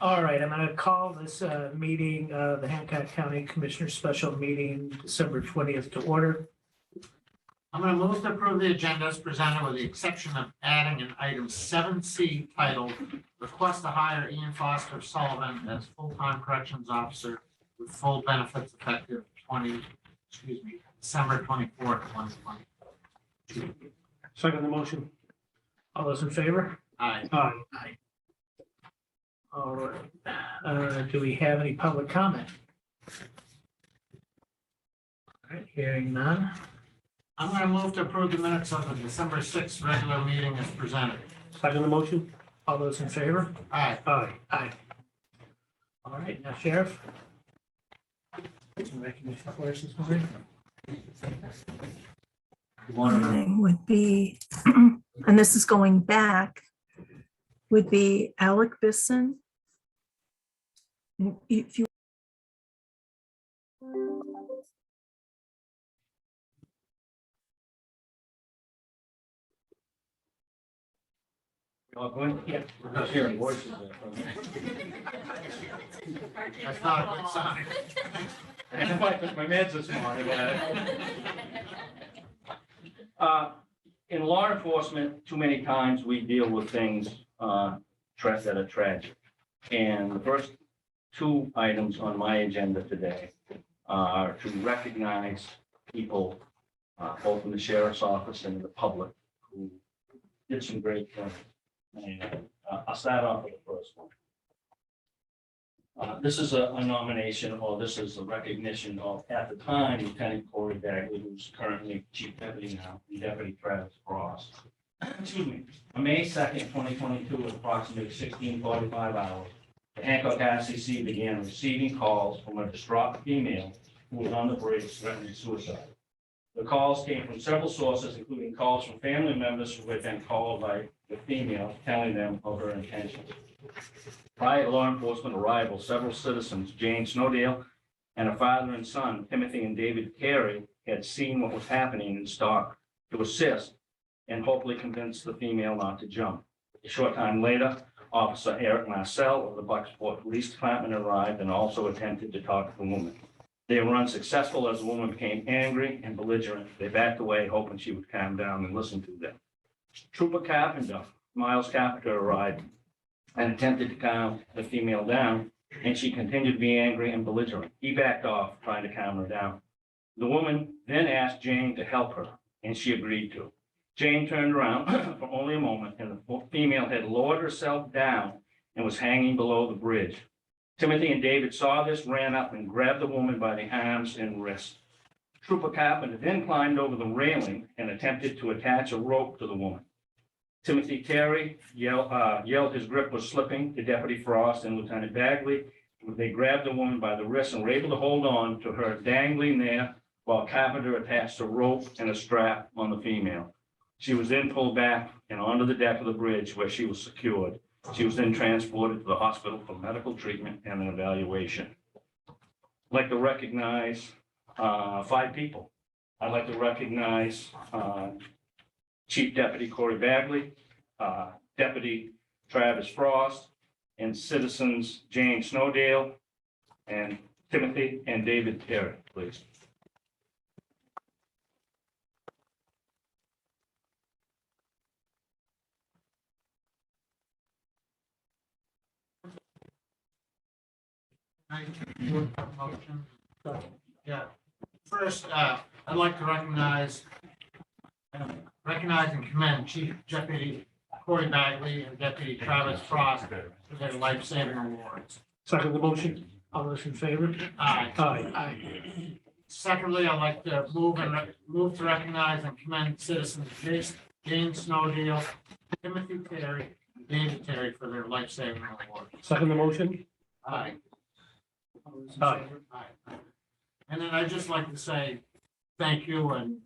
All right, I'm going to call this meeting, the Hancock County Commissioners Special Meeting, December 20th to order. I'm going to move to approve the agenda as presented with the exception of adding an item 7C titled Request to hire Ian Foster Sullivan as full-time corrections officer with full benefits effective December 24th, 2020. Second the motion. All those in favor? Aye. Aye. All right, do we have any public comment? All right, hearing none. I'm going to move to approve the minutes of the December 6th regular meeting as presented. Second the motion. All those in favor? Aye. Aye. All right, now Sheriff. Some recognition for us this morning. Thing would be, and this is going back, would be Alec Bisson. If you All going? Yeah. We're not hearing voices. That's not a good sign. That's why I took my meds this morning. In law enforcement, too many times we deal with things that are tragic. And the first two items on my agenda today are to recognize people, both in the sheriff's office and the public, who did some great things. And I'll start off with the first one. This is a nomination, or this is a recognition of, at the time, Lieutenant Corey Bagley, who's currently Chief Deputy now, and Deputy Travis Frost. Excuse me. On May 2nd, 2022, at approximately 16:45 hours, the Hancock RCC began receiving calls from a distraught female who was on the bridge threatening suicide. The calls came from several sources, including calls from family members who had been called by the female, telling them of her intentions. Prior to law enforcement arrival, several citizens, Jane Snowdale and her father and son, Timothy and David Carey, had seen what was happening and stopped to assist and hopefully convince the female not to jump. A short time later, Officer Eric Marcel of the Bucksport Police Department arrived and also attempted to talk to the woman. They were unsuccessful as the woman became angry and belligerent. They backed away, hoping she would calm down and listen to them. Trooper Carpenter, Miles Carpenter, arrived and attempted to calm the female down, and she continued to be angry and belligerent. He backed off, trying to calm her down. The woman then asked Jane to help her, and she agreed to. Jane turned around for only a moment, and the female had lowered herself down and was hanging below the bridge. Timothy and David saw this, ran up and grabbed the woman by the arms and wrists. Trooper Carpenter then climbed over the railing and attempted to attach a rope to the woman. Timothy Terry yelled his grip was slipping to Deputy Frost and Lieutenant Bagley. They grabbed the woman by the wrist and were able to hold on to her dangling there while Carpenter attached a rope and a strap on the female. She was then pulled back and onto the deck of the bridge where she was secured. She was then transported to the hospital for medical treatment and an evaluation. I'd like to recognize 5 people. I'd like to recognize Chief Deputy Corey Bagley, Deputy Travis Frost, and citizens Jane Snowdale and Timothy and David Terry, please. Motion. Yeah. First, I'd like to recognize and commend Chief Deputy Corey Bagley and Deputy Travis Frost for their life-saving awards. Second the motion. All those in favor? Aye. Aye. Secondly, I'd like to move to recognize and commend citizens Jane Snowdale, Timothy Terry, and David Terry for their life-saving awards. Second the motion. Aye. Aye. Aye. And then I'd just like to say thank you and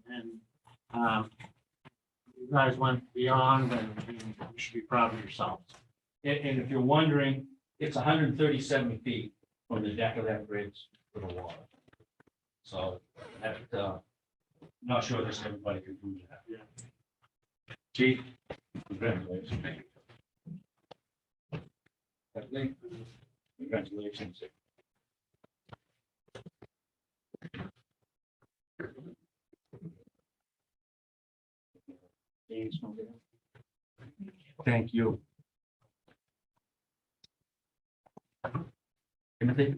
you guys went beyond and you should be proud of yourselves. And if you're wondering, it's 137 feet from the deck of that bridge to the water. So that, not sure just everybody can do that. Yeah. Chief, congratulations. Congratulations. Thank you. Timothy?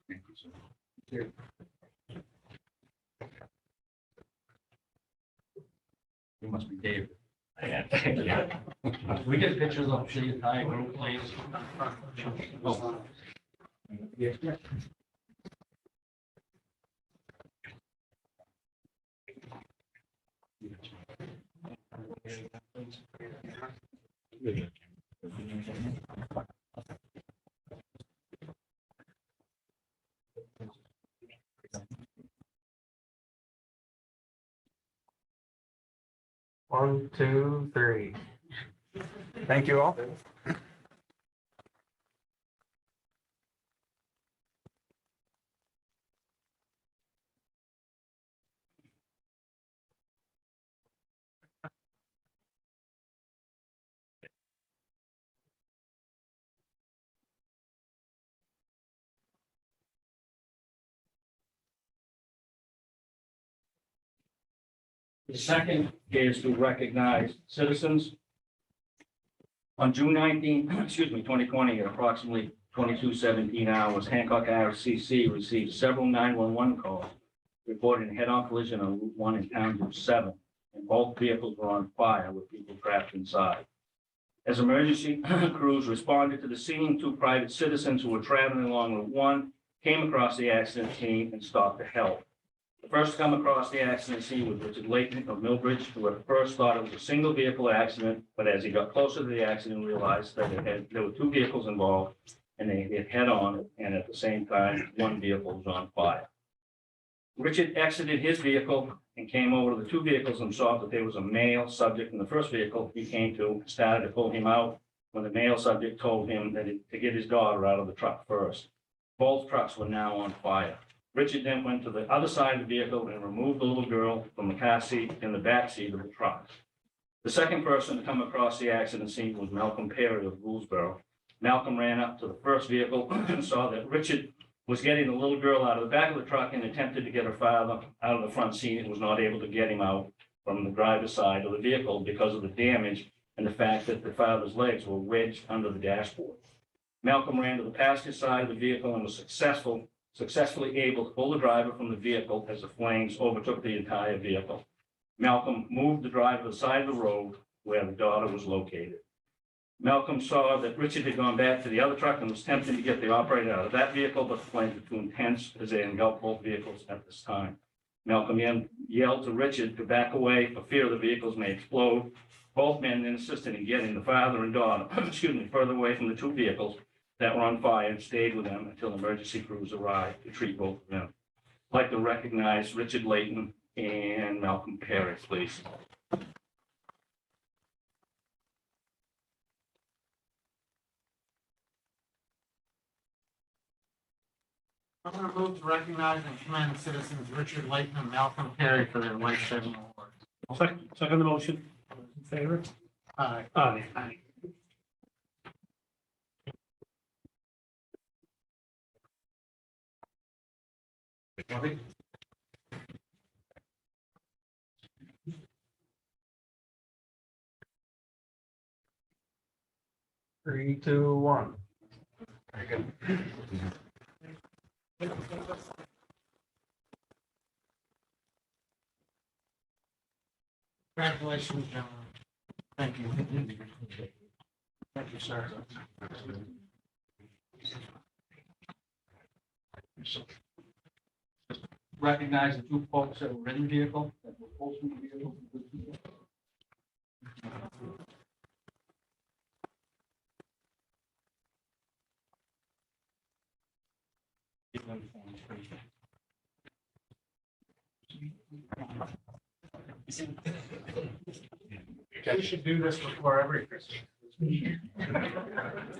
Thank you, sir. You must be David. Yeah. We get pictures of the entire group, please. Oh. Yeah. One, two, three. Thank you all. The second is to recognize citizens. On June 19, 2020, at approximately 22:17 hours, Hancock RCC received several 911 calls reporting a head-on collision on Route 1 in Township 7, and both vehicles were on fire with people trapped inside. As emergency crews responded to the scene, two private citizens who were traveling along Route 1 came across the accident scene and stopped to help. The first to come across the accident scene was Richard Layton of Millbridge, who at first thought it was a single vehicle accident, but as he got closer to the accident, realized that there were two vehicles involved and they hit head on, and at the same time, one vehicle was on fire. Richard exited his vehicle and came over to the two vehicles and saw that there was a male subject in the first vehicle. He came to, started to pull him out when the male subject told him that to get his daughter out of the truck first. Both trucks were now on fire. Richard then went to the other side of the vehicle and removed the little girl from the car seat in the back seat of the truck. The second person to come across the accident scene was Malcolm Perry of Gouldsboro. Malcolm ran up to the first vehicle and saw that Richard was getting the little girl out of the back of the truck and attempted to get her father out of the front seat and was not able to get him out from the driver's side of the vehicle because of the damage and the fact that the father's legs were wedged under the dashboard. Malcolm ran to the passenger side of the vehicle and was successfully able to pull the driver from the vehicle as the flames overtook the entire vehicle. Malcolm moved the driver to the side of the road where the daughter was located. Malcolm saw that Richard had gone back to the other truck and was attempting to get the operator out of that vehicle, but the flames were too intense as they engulfed both vehicles at this time. Malcolm yelled to Richard to back away for fear the vehicles may explode. Both men then assisted in getting the father and daughter, further away from the two vehicles that were on fire and stayed with them until emergency crews arrived to treat both of them. I'd like to recognize Richard Layton and Malcolm Perry, please. I'm going to move to recognize and commend citizens Richard Layton and Malcolm Perry for their life-saving awards. Second the motion. All those in favor? Aye. Aye. Three, two, one. Congratulations, gentlemen. Thank you. Thank you, sir. Recognize the two folks that were in the vehicle, that were both in the vehicle. We should do this before every Christmas. You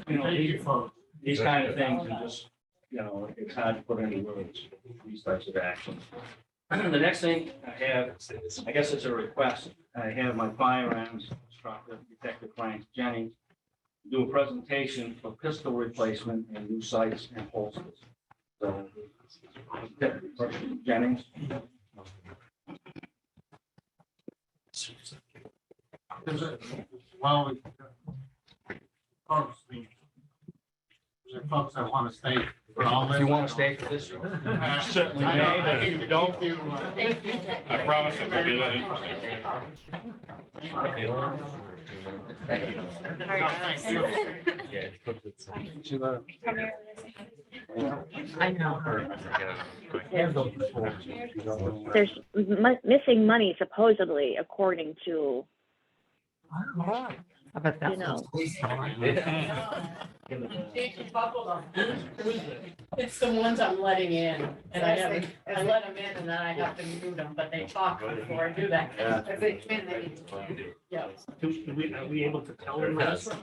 know, Thank you, folks. these kind of things are just, it's hard to put into words, these types of actions. The next thing I have, I guess it's a request. I have my firearms instructor, Detective Frank Jennings, do a presentation for pistol replacement and new sights and holsters. So, Jennings. Well, folks, there are folks that want to stay for all this. If you want to stay for this, certainly I know, may, but I if you don't, I promise it will be that interesting. thank you. I know. There's There's missing money supposedly, according to, I bet you know. It's the ones I'm letting in, and I haven't, I let them in and then I have to mute them, but they talk before I do that. Yeah, Are we able to tell them that?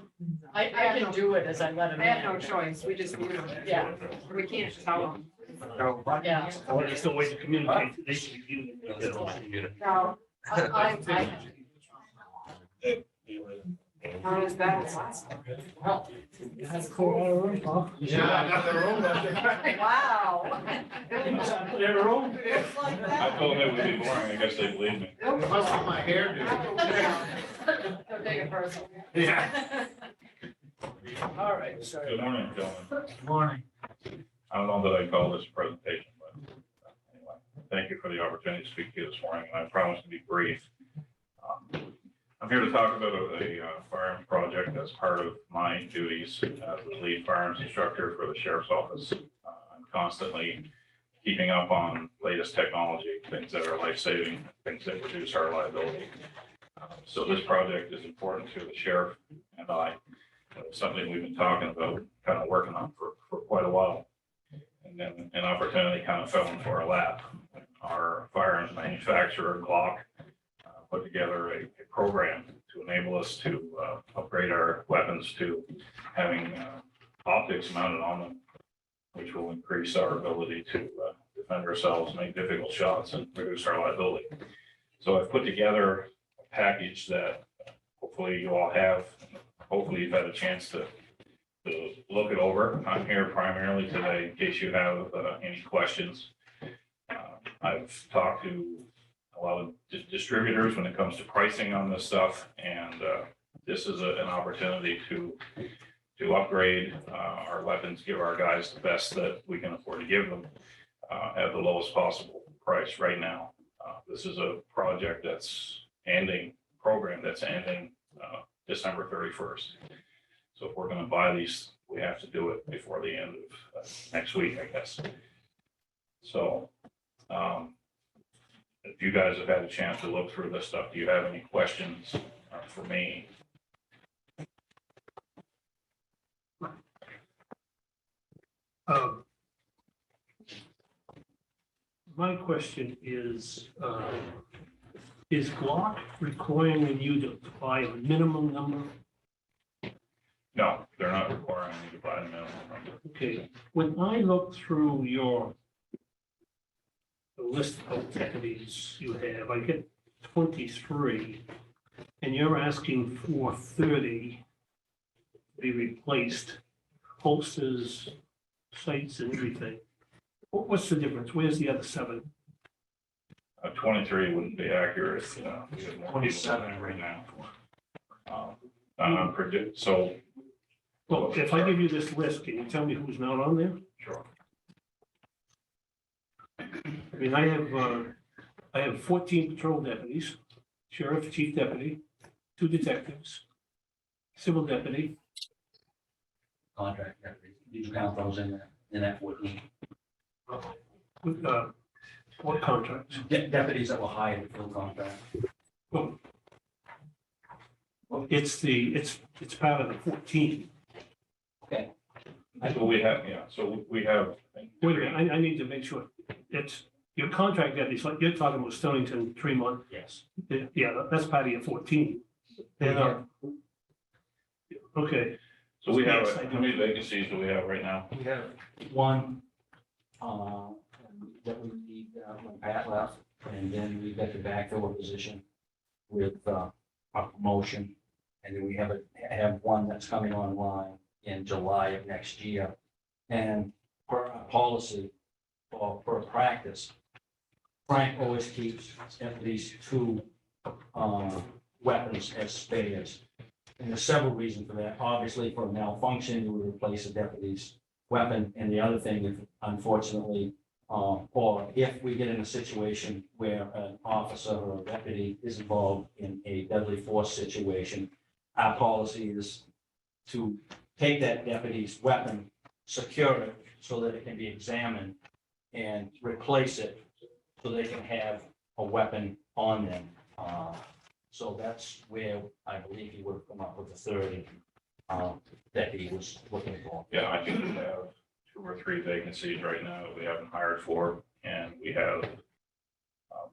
I can do it as I let them I have no in. choice, we just mute them. Yeah. We can't tell them. Yeah. Or there's no way to communicate, they should review it. No, I, how is that? That's cool. Yeah, I got the room. Wow. Put in a room. I told them it would be boring, I guess they believe me. Must be my hair, Don't take it personal. Yeah. All right, sorry. Good morning, gentlemen. Morning. I don't know that I call this a presentation, but anyway, thank you for the opportunity to speak to you this morning, and I promise to be brief. I'm here to talk about a firearms project that's part of my duties as the lead firearms instructor for the sheriff's office. I'm constantly keeping up on latest technology, things that are life-saving, things that reduce our liability. So this project is important to the sheriff and I. It's something we've been talking about, kind of working on for quite a while. And then an opportunity kind of fell into our lap. Our firearms manufacturer, Glock, put together a program to enable us to upgrade our weapons to having optics mounted on them, which will increase our ability to defend ourselves, make difficult shots, and reduce our liability. So I've put together a package that hopefully you all have. Hopefully you've had a chance to look it over. I'm here primarily today in case you have any questions. I've talked to a lot of distributors when it comes to pricing on this stuff, and this is an opportunity to upgrade our weapons, give our guys the best that we can afford to give them at the lowest possible price right now. This is a project program that's ending December 31st. So if we're going to buy these, we have to do it before the end of next week, I guess. So if you guys have had a chance to look through this stuff, do you have any questions for me? My question is Glock requiring you to buy a minimum number? No, they're not requiring me to buy the minimum number. Okay, when I look through the list of deputies you have, I get 23, and you're asking for 30 to be replaced, holsters, sights, and everything. What's the difference? Where's the other 7? 23 wouldn't be accurate. We have more 27 right now. So, Well, if I give you this list, can you tell me who's not on there? sure. I mean, I have 14 patrol deputies, sheriff, chief deputy, 2 detectives, civil deputy. Contract deputies. Did you count those in that 14? What contracts? Deputies that were hired to fill contract. Well, it's part of the 14. So we have, yeah, so we have. Wait a minute, I need to make sure. It's your contract deputies, like you're talking about Stonington, Tremont. Yes. Yeah, that's part of your 14. They're not. Okay, So we have, Yes, I do. how many vacancies do we have right now? We have One, that we need, when Pat left, and then we got the backfill position with a promotion And then we have one that's coming online in July of next year. And per our policy or per practice, Frank always keeps at least two weapons as spares. And there's several reasons for that. Obviously, for a malfunction, you would replace a deputy's weapon. And the other thing, if unfortunately, or if we get in a situation where an officer or a deputy is involved in a deadly force situation, our policy is to take that deputy's weapon, secure it so that it can be examined, and replace it so they can have a weapon on them. So that's where I believe he would have come up with the 30 that he was looking for. Yeah, I think we have 2 or 3 vacancies right now that we haven't hired for, and we have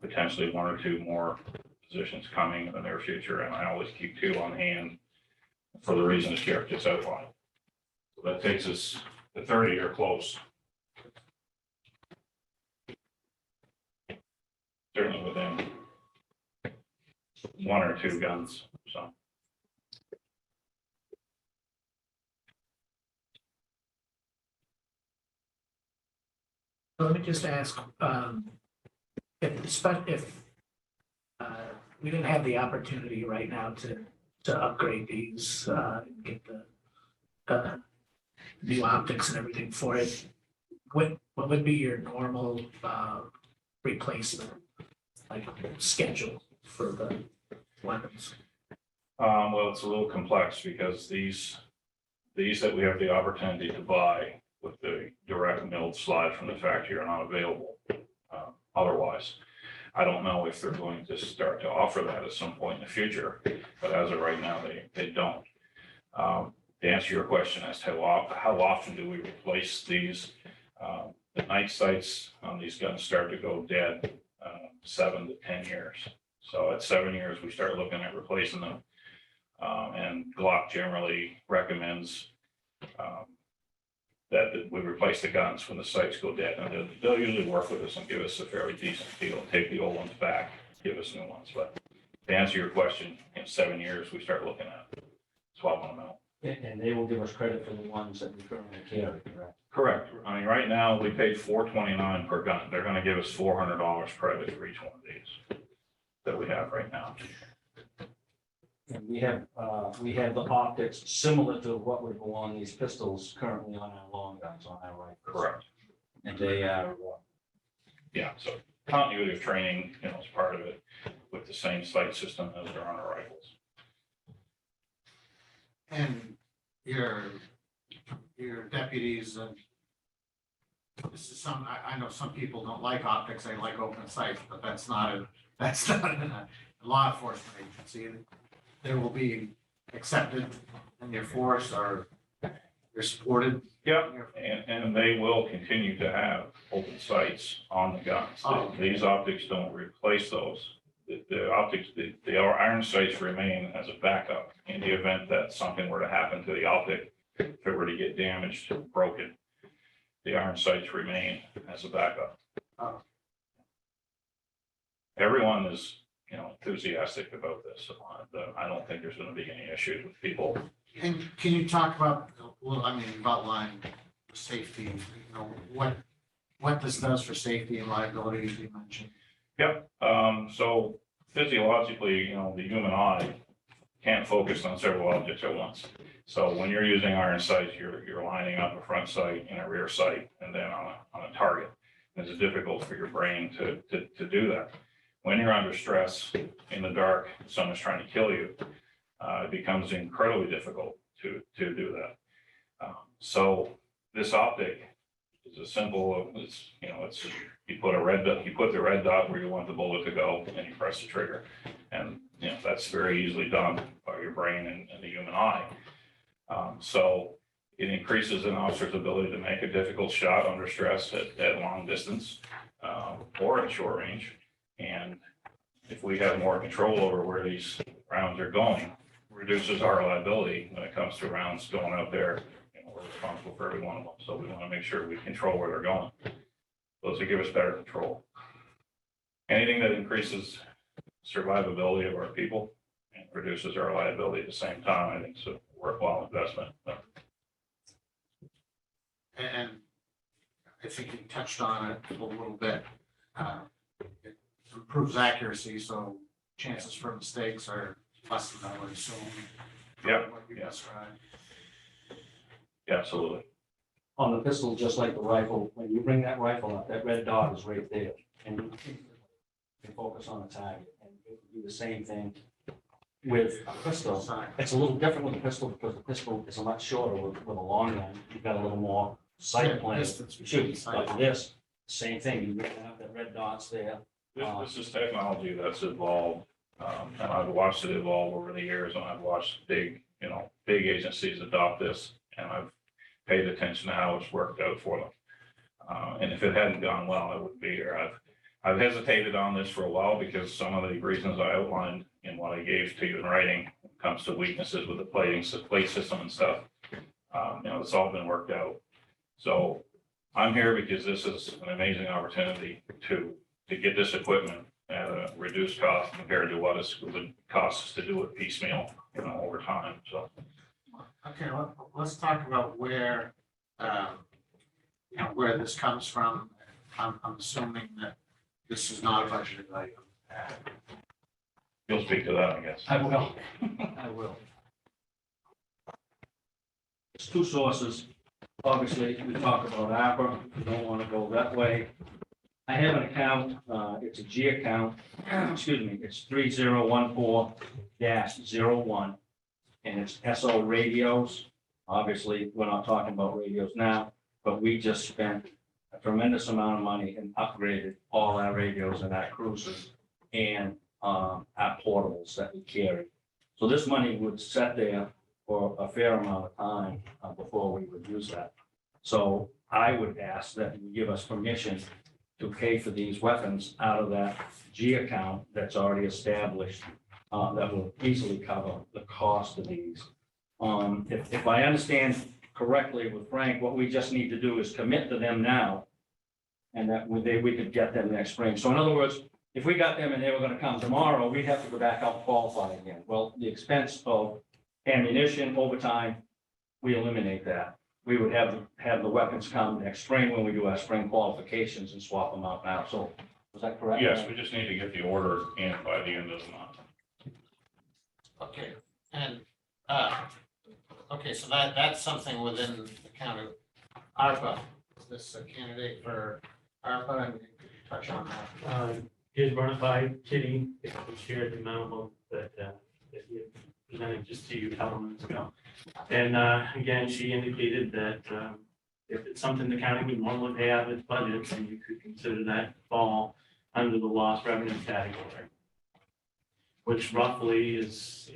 potentially 1 or 2 more positions coming in the near future, and I always keep 2 on hand for the reason the sheriff just outlined. So that takes us to 30 or close. Certainly within 1 or 2 guns, so. Let me just ask, if we didn't have the opportunity right now to upgrade these, get the new optics and everything for it, what would be your normal replacement, like schedule for the weapons? Well, it's a little complex because these that we have the opportunity to buy with the direct milled slide from the factory are not available otherwise. I don't know if they're going to start to offer that at some point in the future, but as of right now, they don't. To answer your question as to how often do we replace these, the night sights on these guns start to go dead 7 to 10 years. So at 7 years, we start looking at replacing them. And Glock generally recommends that we replace the guns when the sights go dead. And they'll usually work with us and give us a fairly decent deal, take the old ones back, give us new ones. But to answer your question, in 7 years, we start looking at swapping them out. And they will give us credit for the ones that we currently carry, correct? Correct. I mean, right now, we paid $429 per gun. They're gonna give us $400 credit for each one of these that we have right now. And we have the optics similar to what would go on these pistols currently on our long guns on our rifles. Correct. And they are, Yeah, so continuity of training, is part of it with the same sight system as are on our rifles. And your deputies, this is I know some people don't like optics, they like open sights, but that's not in a law enforcement agency. They will be accepted in your force or you're supported. Yep, and they will continue to have open sights on the guns. Oh. These optics don't replace those. The optics, the iron sights remain as a backup in the event that something were to happen to the optic. If it were to get damaged, broken, the iron sights remain as a backup. Oh. Everyone is, enthusiastic about this. I don't think there's gonna be any issues with people. And can you talk about, you've outlined safety, what this does for safety and liability, as you mentioned. Yep, so physiologically, the human eye can't focus on several objects at once. So when you're using iron sights, you're lining up a front sight and a rear sight and then on a target. And it's difficult for your brain to do that. When you're under stress in the dark, someone's trying to kill you, it becomes incredibly difficult to do that. So this optic is as simple as, you put the red dot where you want the bullet to go and you press the trigger. And, that's very easily done by your brain and the human eye. So it increases an officer's ability to make a difficult shot under stress at long distance or at short range. And if we have more control over where these rounds are going, reduces our liability when it comes to rounds going out there. We're responsible for every one of them. So we want to make sure we control where they're going. Those will give us better control. Anything that increases survivability of our people and reduces our liability at the same time. I think it's a worthwhile investment. And I think you touched on it a little bit. It improves accuracy, so chances for mistakes are less than I would assume. Yeah, What you yeah. described. Yeah, absolutely. On the pistol, just like the rifle, when you bring that rifle up, that red dot is right there. And you focus on the target. And it would be the same thing with a pistol. It's a little different with a pistol because the pistol is a lot shorter with a long gun. You've got a little more sight plan. Distance You shoot, between sight. but this, same thing. You have that red dots there. This is technology that's evolved, and I've watched it evolve over the years, and I've watched big agencies adopt this, and I've paid attention to how it's worked out for them. And if it hadn't gone well, I wouldn't be here. I've hesitated on this for a while because some of the reasons I outlined in what I gave to you in writing when it comes to weaknesses with the plate system and stuff. It's all been worked out. So I'm here because this is an amazing opportunity to get this equipment at a reduced cost compared to what it would cost us to do it piecemeal, over time. So. Okay, let's talk about where, where this comes from. I'm assuming that this is not a budgeted item. You'll speak to that, I guess. I will. I will. It's two sources. Obviously, we talk about ARPA. We don't want to go that way. I have an account, it's a G account, excuse me, it's 3014-01, and it's SO radios. Obviously, we're not talking about radios now, but we just spent a tremendous amount of money and upgraded all our radios and our cruisers and our portables that we carry. So this money would sit there for a fair amount of time before we would use that. So I would ask that you give us permission to pay for these weapons out of that G account that's already established, that will easily cover the cost of these. If I understand correctly with Frank, what we just need to do is commit to them now, and that we could get them next spring. So in other words, if we got them and they were gonna come tomorrow, we'd have to go back out and qualify again. Well, the expense of ammunition, overtime, we eliminate that. We would have the weapons come next spring when we do our spring qualifications and swap them out now. So was that correct? Yes, we just need to get the order in by the end of the month. Okay, and, okay, so that's something within the county. ARPA, is this a candidate for ARPA? And could you touch on that? Is run it by Kitty, we shared the memo that you presented just to you a couple minutes ago. And again, she indicated that if it's something the county would normally pay out of its budget, then you could consider that fall under the lost revenue category, which roughly is,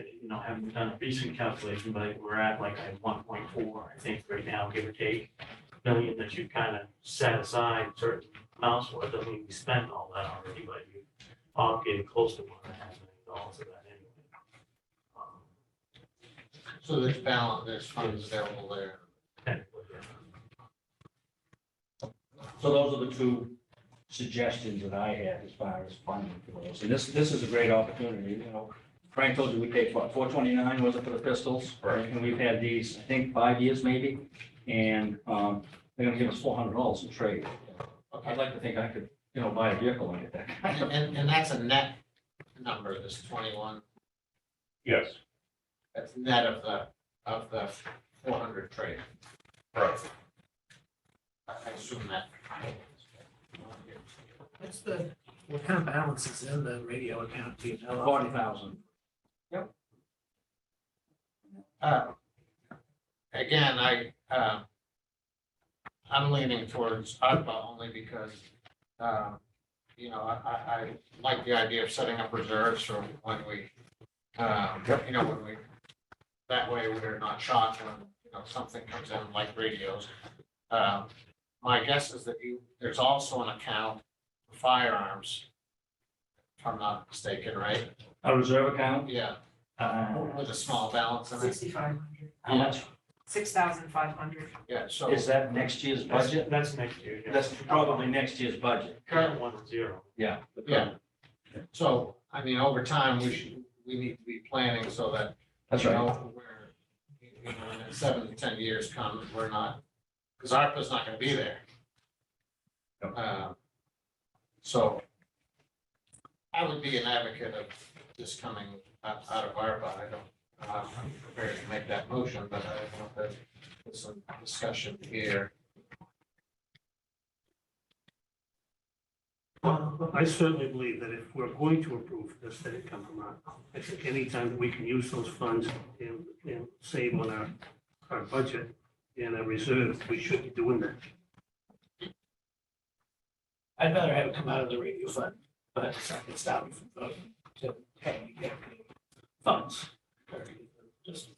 haven't done a recent calculation, but we're at like a 1.4, I think, right now, give or take, million that you kind of set aside certain amounts for. It doesn't mean we spent all that already, but you obligated close to $1.5 million of that anyway. So there's balance, there's funds available there. Technically, yeah. So those are the two suggestions that I had as far as funding for those. And this is a great opportunity, Frank told you we paid what, $429 was it for the pistols? Right. And we've had these, I think, 5 years maybe, and they're gonna give us $400 in trade. I'd like to think I could, buy a vehicle and get that. And that's a net number, this 21, Yes, that's net of the 400 trade. right. I assume that. What kind of balance is in the radio account? Do you know? 40,000. Again, I'm leaning towards ARPA only because, I like the idea of setting up reserves for when we, that way we're not shocked when, something comes in like radios. My guess is that there's also an account for firearms, if I'm not mistaken, right? A reserve account? Yeah, Uh, with a small balance in it. 6,500, How much? 6,500. Yeah, so. Is that next year's budget? That's next year. yeah. That's probably next year's budget. Current one is 0. Yeah. Yeah. So, over time, we we need to be planning so that, That's you right. know, we're, you know, in 7 to 10 years come, we're not, because ARPA's not gonna be there. Yep. So I would be an advocate of this coming out of ARPA. I'm prepared to make that motion, but I want to put some discussion here. I certainly believe that if we're going to approve this, that it come from ARPA. I think anytime that we can use those funds and save on our budget and our reserve, we should be doing that. I'd rather have it come out of the radio fund, but it's down from voting to pay the funds. Just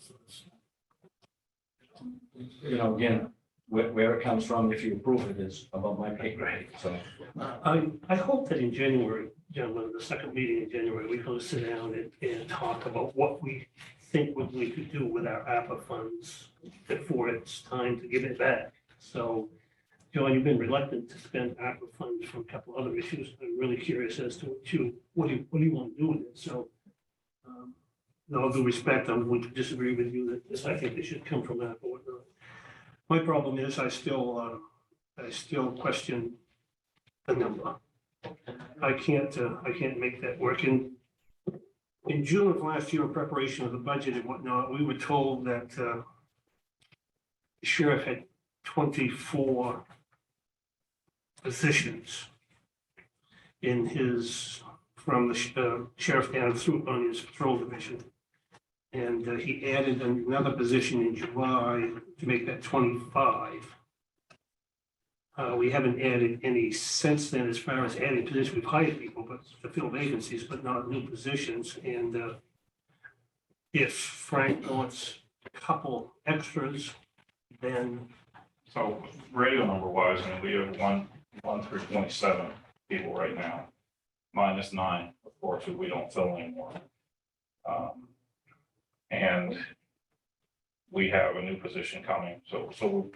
You know, again, where it comes from, if you approve it, is above my pay grade, so. I hope that in January, gentlemen, the second meeting in January, we can sit down and talk about what we think we could do with our ARPA funds before it's time to give it back. So, John, you've been reluctant to spend ARPA funds for a couple other issues. I'm really curious as to what do you want to do with it? So, with all due respect, I'm going to disagree with you that this, I think they should come from ARPA or whatnot. My problem is I still question the number. I can't make that work. In June of last year, in preparation of the budget and whatnot, we were told that the sheriff had 24 positions in his, from the sheriff down through on his patrol division. And he added another position in July to make that 25. We haven't added any since then as far as adding positions. We've hired people, but to fill vacancies, but not new positions. And if Frank wants a couple extras, then So radio number wise, I mean, we have one through 27 people right now, minus 9, of course, who we don't fill anymore. And we have a new position coming. So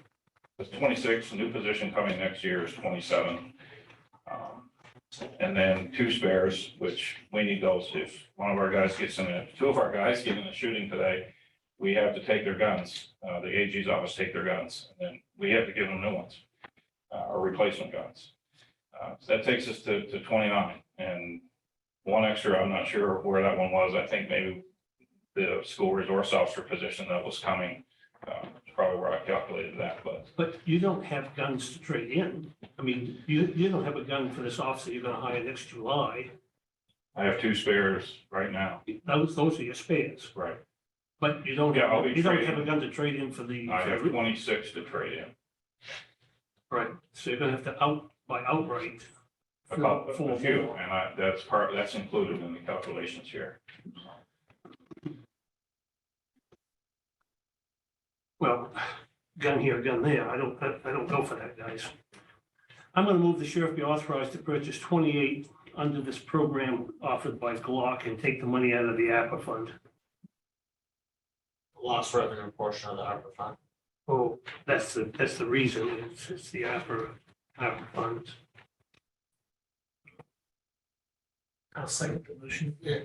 there's 26, a new position coming next year is 27. And then 2 spares, which we need those if one of our guys gets in it, 2 of our guys get in a shooting today, we have to take their guns. The AG's office take their guns, and then we have to give them new ones, or replacement guns. So that takes us to 29, and one extra, I'm not sure where that one was. I think maybe the school resource officer position that was coming, is probably where I calculated that, but you don't have guns to trade in. I mean, you don't have a gun for this officer you're gonna hire next July. I have 2 spares right now. Those are your spares, Right. but you don't Yeah, I'll be have, you don't have trading. a gun to trade in for the. I have 26 to trade in. Right, so you're gonna have to buy outright. A few, and that's included in the calculations here. Well, gun here, gun there. I don't go for that, guys. I'm gonna move the sheriff be authorized to purchase 28 under this program offered by Glock and take the money out of the ARPA fund. Lost revenue portion of the ARPA fund. Oh, that's the reason. It's the ARPA funds. I'll second the motion. Yeah.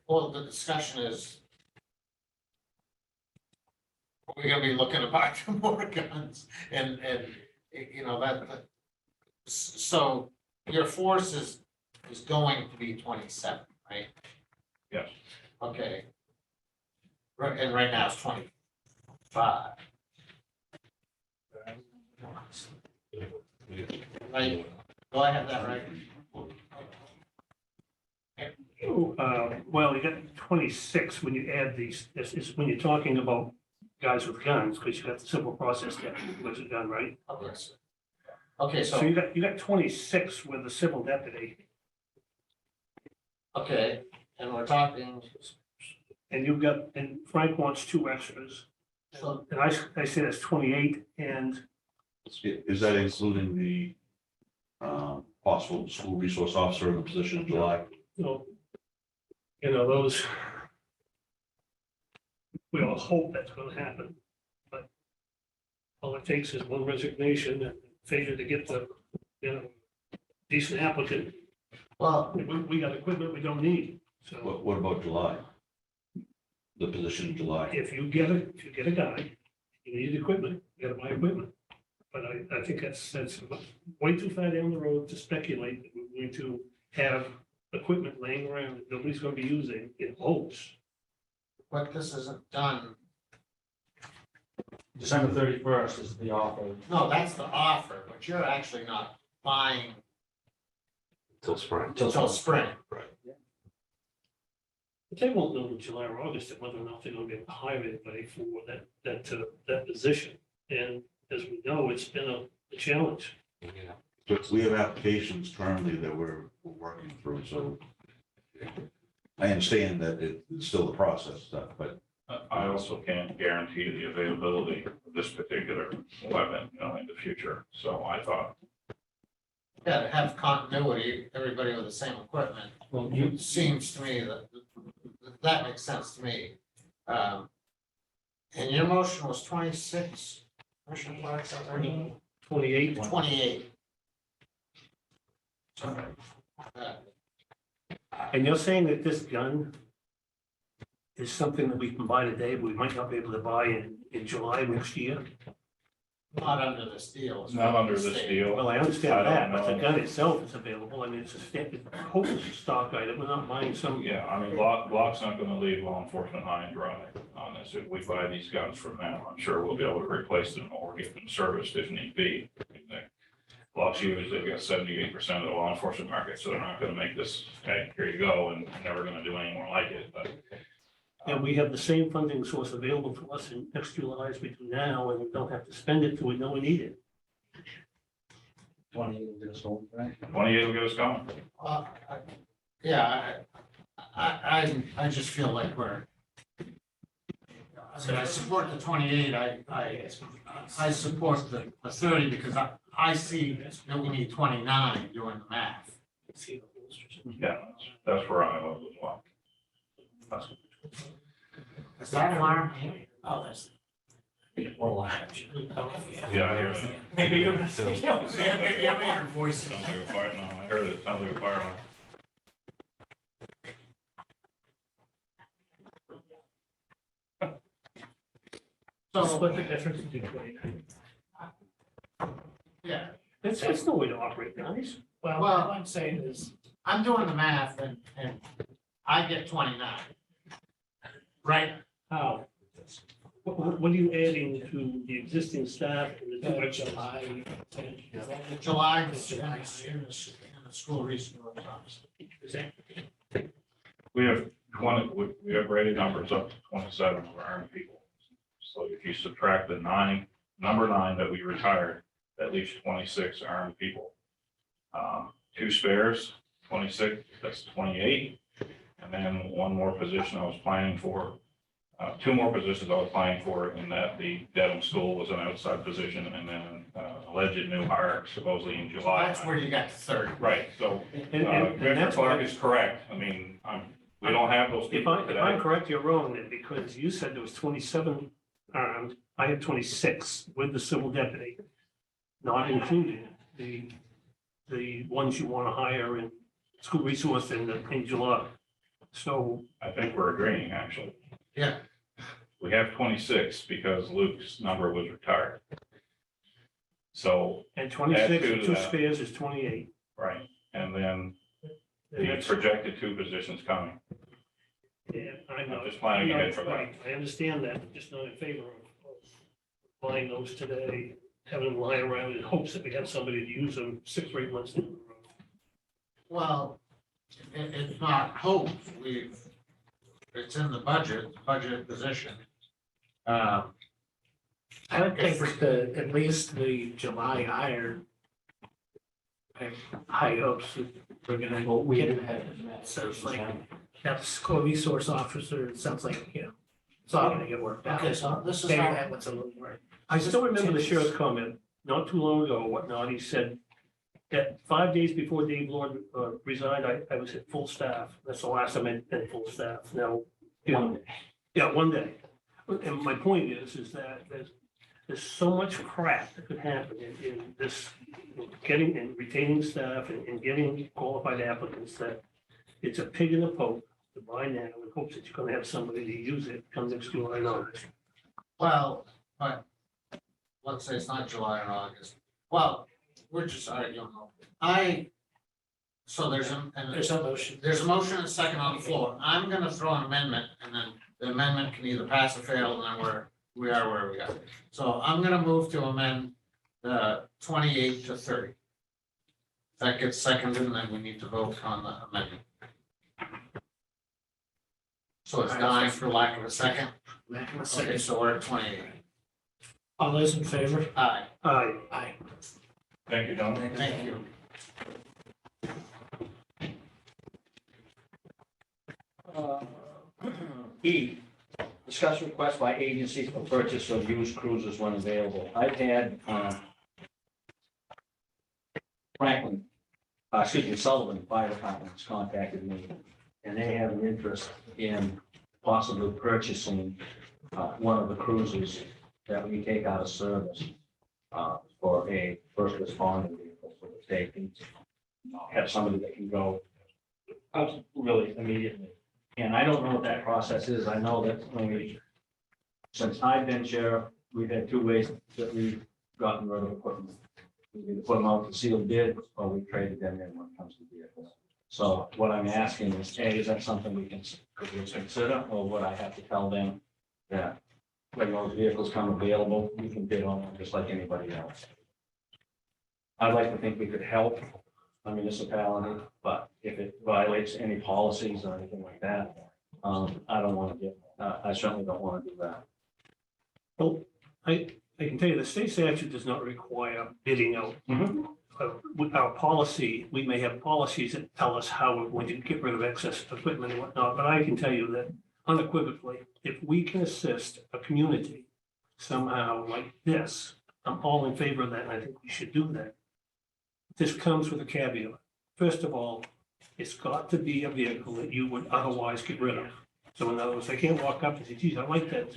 Well, the discussion is, we're gonna be looking to buy 2 more guns and, you know, so your force is going to be 27, right? Yes. Okay. Right, and right now it's 25. Right, do I have that right? Well, you got 26 when you add these, this is when you're talking about guys with guns, because you got the civil process deputy with a gun, right? Okay, So so, you got 26 with the civil deputy, okay, and we're talking, and Frank wants 2 extras. so, And I say that's 28, and Is that including the possible school resource officer in the position in July? those, we all hope that's gonna happen, but all it takes is one resignation and failure to get the, decent applicant, Well, We got equipment we don't need, so What about July? The position in July? if you get a guy, you need equipment, you gotta buy equipment. But I think that's way too far down the road to speculate that we're going to have equipment laying around that nobody's gonna be using in hopes. but this isn't done. December 31st is the offer. No, that's the offer, but you're actually not buying Till spring. until spring. But they won't know in July or August whether or not they're gonna be able to hire anybody for that position. And as we know, it's been a challenge. But we have applications currently that we're working through, so I understand that it's still the process stuff, but I also can't guarantee the availability of this particular weapon, in the future. So I thought, Yeah, to have continuity, everybody with the same equipment, Well, it seems to me that makes sense to me. And your motion was 26, Commissioner Clark, is that right? 28, 28. and you're saying that this gun is something that we can buy today, but we might not be able to buy in July next year? Not under this deal. is not what under I'm this saying. deal. Well, I I understand don't that, but the know. gun itself is available. I mean, it's a standard, hopefully it's a stock item. We're not buying some. Yeah, I mean, Glock's not gonna leave law enforcement high and dry on this. If we buy these guns from them, I'm sure we'll be able to replace them or get them serviced if need be. Glock's used, they've got 78% of the law enforcement market, so they're not gonna make this, hey, here you go, and never gonna do any more like it, but. And we have the same funding source available to us in next July as we do now, and we don't have to spend it till we know we need it. 28 will get us home, right? 28 will get us going. Yeah, I just feel like we're. I support the 28, I support the 30 because I see that we need 29 doing the math. Yeah, that's where I was as well. Is that alarm? Oh, that's. Well, Yeah, I hear it. Maybe you're. Maybe I'm hearing voices. Sounds like a fire, no, I heard it, sounds like a fire alarm. So, Split the difference between 29. yeah, That's no way to operate, guys. Well, Well- what I'm saying is, I'm doing the math and I get 29. Right? How? What are you adding to the existing staff and the two extras? July. July, in the school resource officer. We have 20, we have rated numbers up to 27 for armed people. So if you subtract the number 9 that we retired, that leaves 26 armed people. 2 spares, 26, that's 28. And then one more position I was planning for, 2 more positions I was planning for in that the Dedham School was an outside position and then alleged new hire supposedly in July. That's where you got to 30. Right, so And Commissioner that's Clark why, is correct. I mean, we don't have those if people I'm today. correct, you're wrong then, because you said there was 27 armed. I had 26 with the civil deputy, not including the ones you want to hire in school resource in July. So, I think we're agreeing, actually. Yeah. We have 26 because Luke's number was retired. So, and 26 Add two and to 2 that. spares is 28. right, and then And the that's- projected 2 positions coming. Yeah, I know. I'm just planning ahead for that. Right, I understand that, I'm just not in favor of buying those today, having them lie around in hopes that we have somebody to use them 6 or 8 months down the road. Well, it's not hope, it's in the budget position. I would think at least the July hire. I have high hopes that we're gonna get ahead. So it's like, that school resource officer, it sounds like, it's all gonna get worked out. Okay, so this is Maybe how, that was a little more. I still remember the sheriff's comment, not too long ago, whatnot, he said that 5 days before Dave Lord resigned, I was at full staff. That's the last time I had full staff. Now, One day. yeah, 1 day. And my point is that there's so much crap that could happen in this, getting and retaining staff and getting qualified applicants that it's a pig in a poke to buy now in hopes that you're gonna have somebody to use it come next July and August. Well, but let's say it's not July or August. Well, we're just arguing. So there's a motion. There's a motion and a second on the floor. I'm gonna throw an amendment and then the amendment can either pass or fail and then we are where we are. So I'm gonna move to amend 28 to 30. If that gets seconded, then we need to vote on the amendment. So it's dying for lack of a second. Okay, so we're at 28. All those in favor? Aye. Aye. Aye. Thank you, Don. Thank you. E, discuss request by agencies for purchase of used cruisers when available. I've had, Franklin, Sullivan Fire Department has contacted me, and they have an interest in possibly purchasing, one of the cruisers that we take out of service, for a first responder vehicle, so that they can have somebody that can go really immediately. And I don't know what that process is. I know that since I've been sheriff, we've had two ways that we've gotten rid of equipment. We either put them out to sealed bid or we traded them in when it comes to vehicles. So what I'm asking is, A, is that something could we consider, or would I have to tell them that when those vehicles come available, we can bid on them just like anybody else? I'd like to think we could help a municipality, but if it violates any policies or anything like that, I don't want to I certainly don't want to do that. Well, I can tell you, the state statute does not require bidding out. With our policy, we may have policies that tell us how we're going to get rid of excess equipment and whatnot, but I can tell you that unequivocally, if we can assist a community somehow like this, I'm all in favor of that, and I think we should do that. This comes with a caveat. First of all, it's got to be a vehicle that you would otherwise get rid of. So in other words, I can't walk up and say, geez, I like that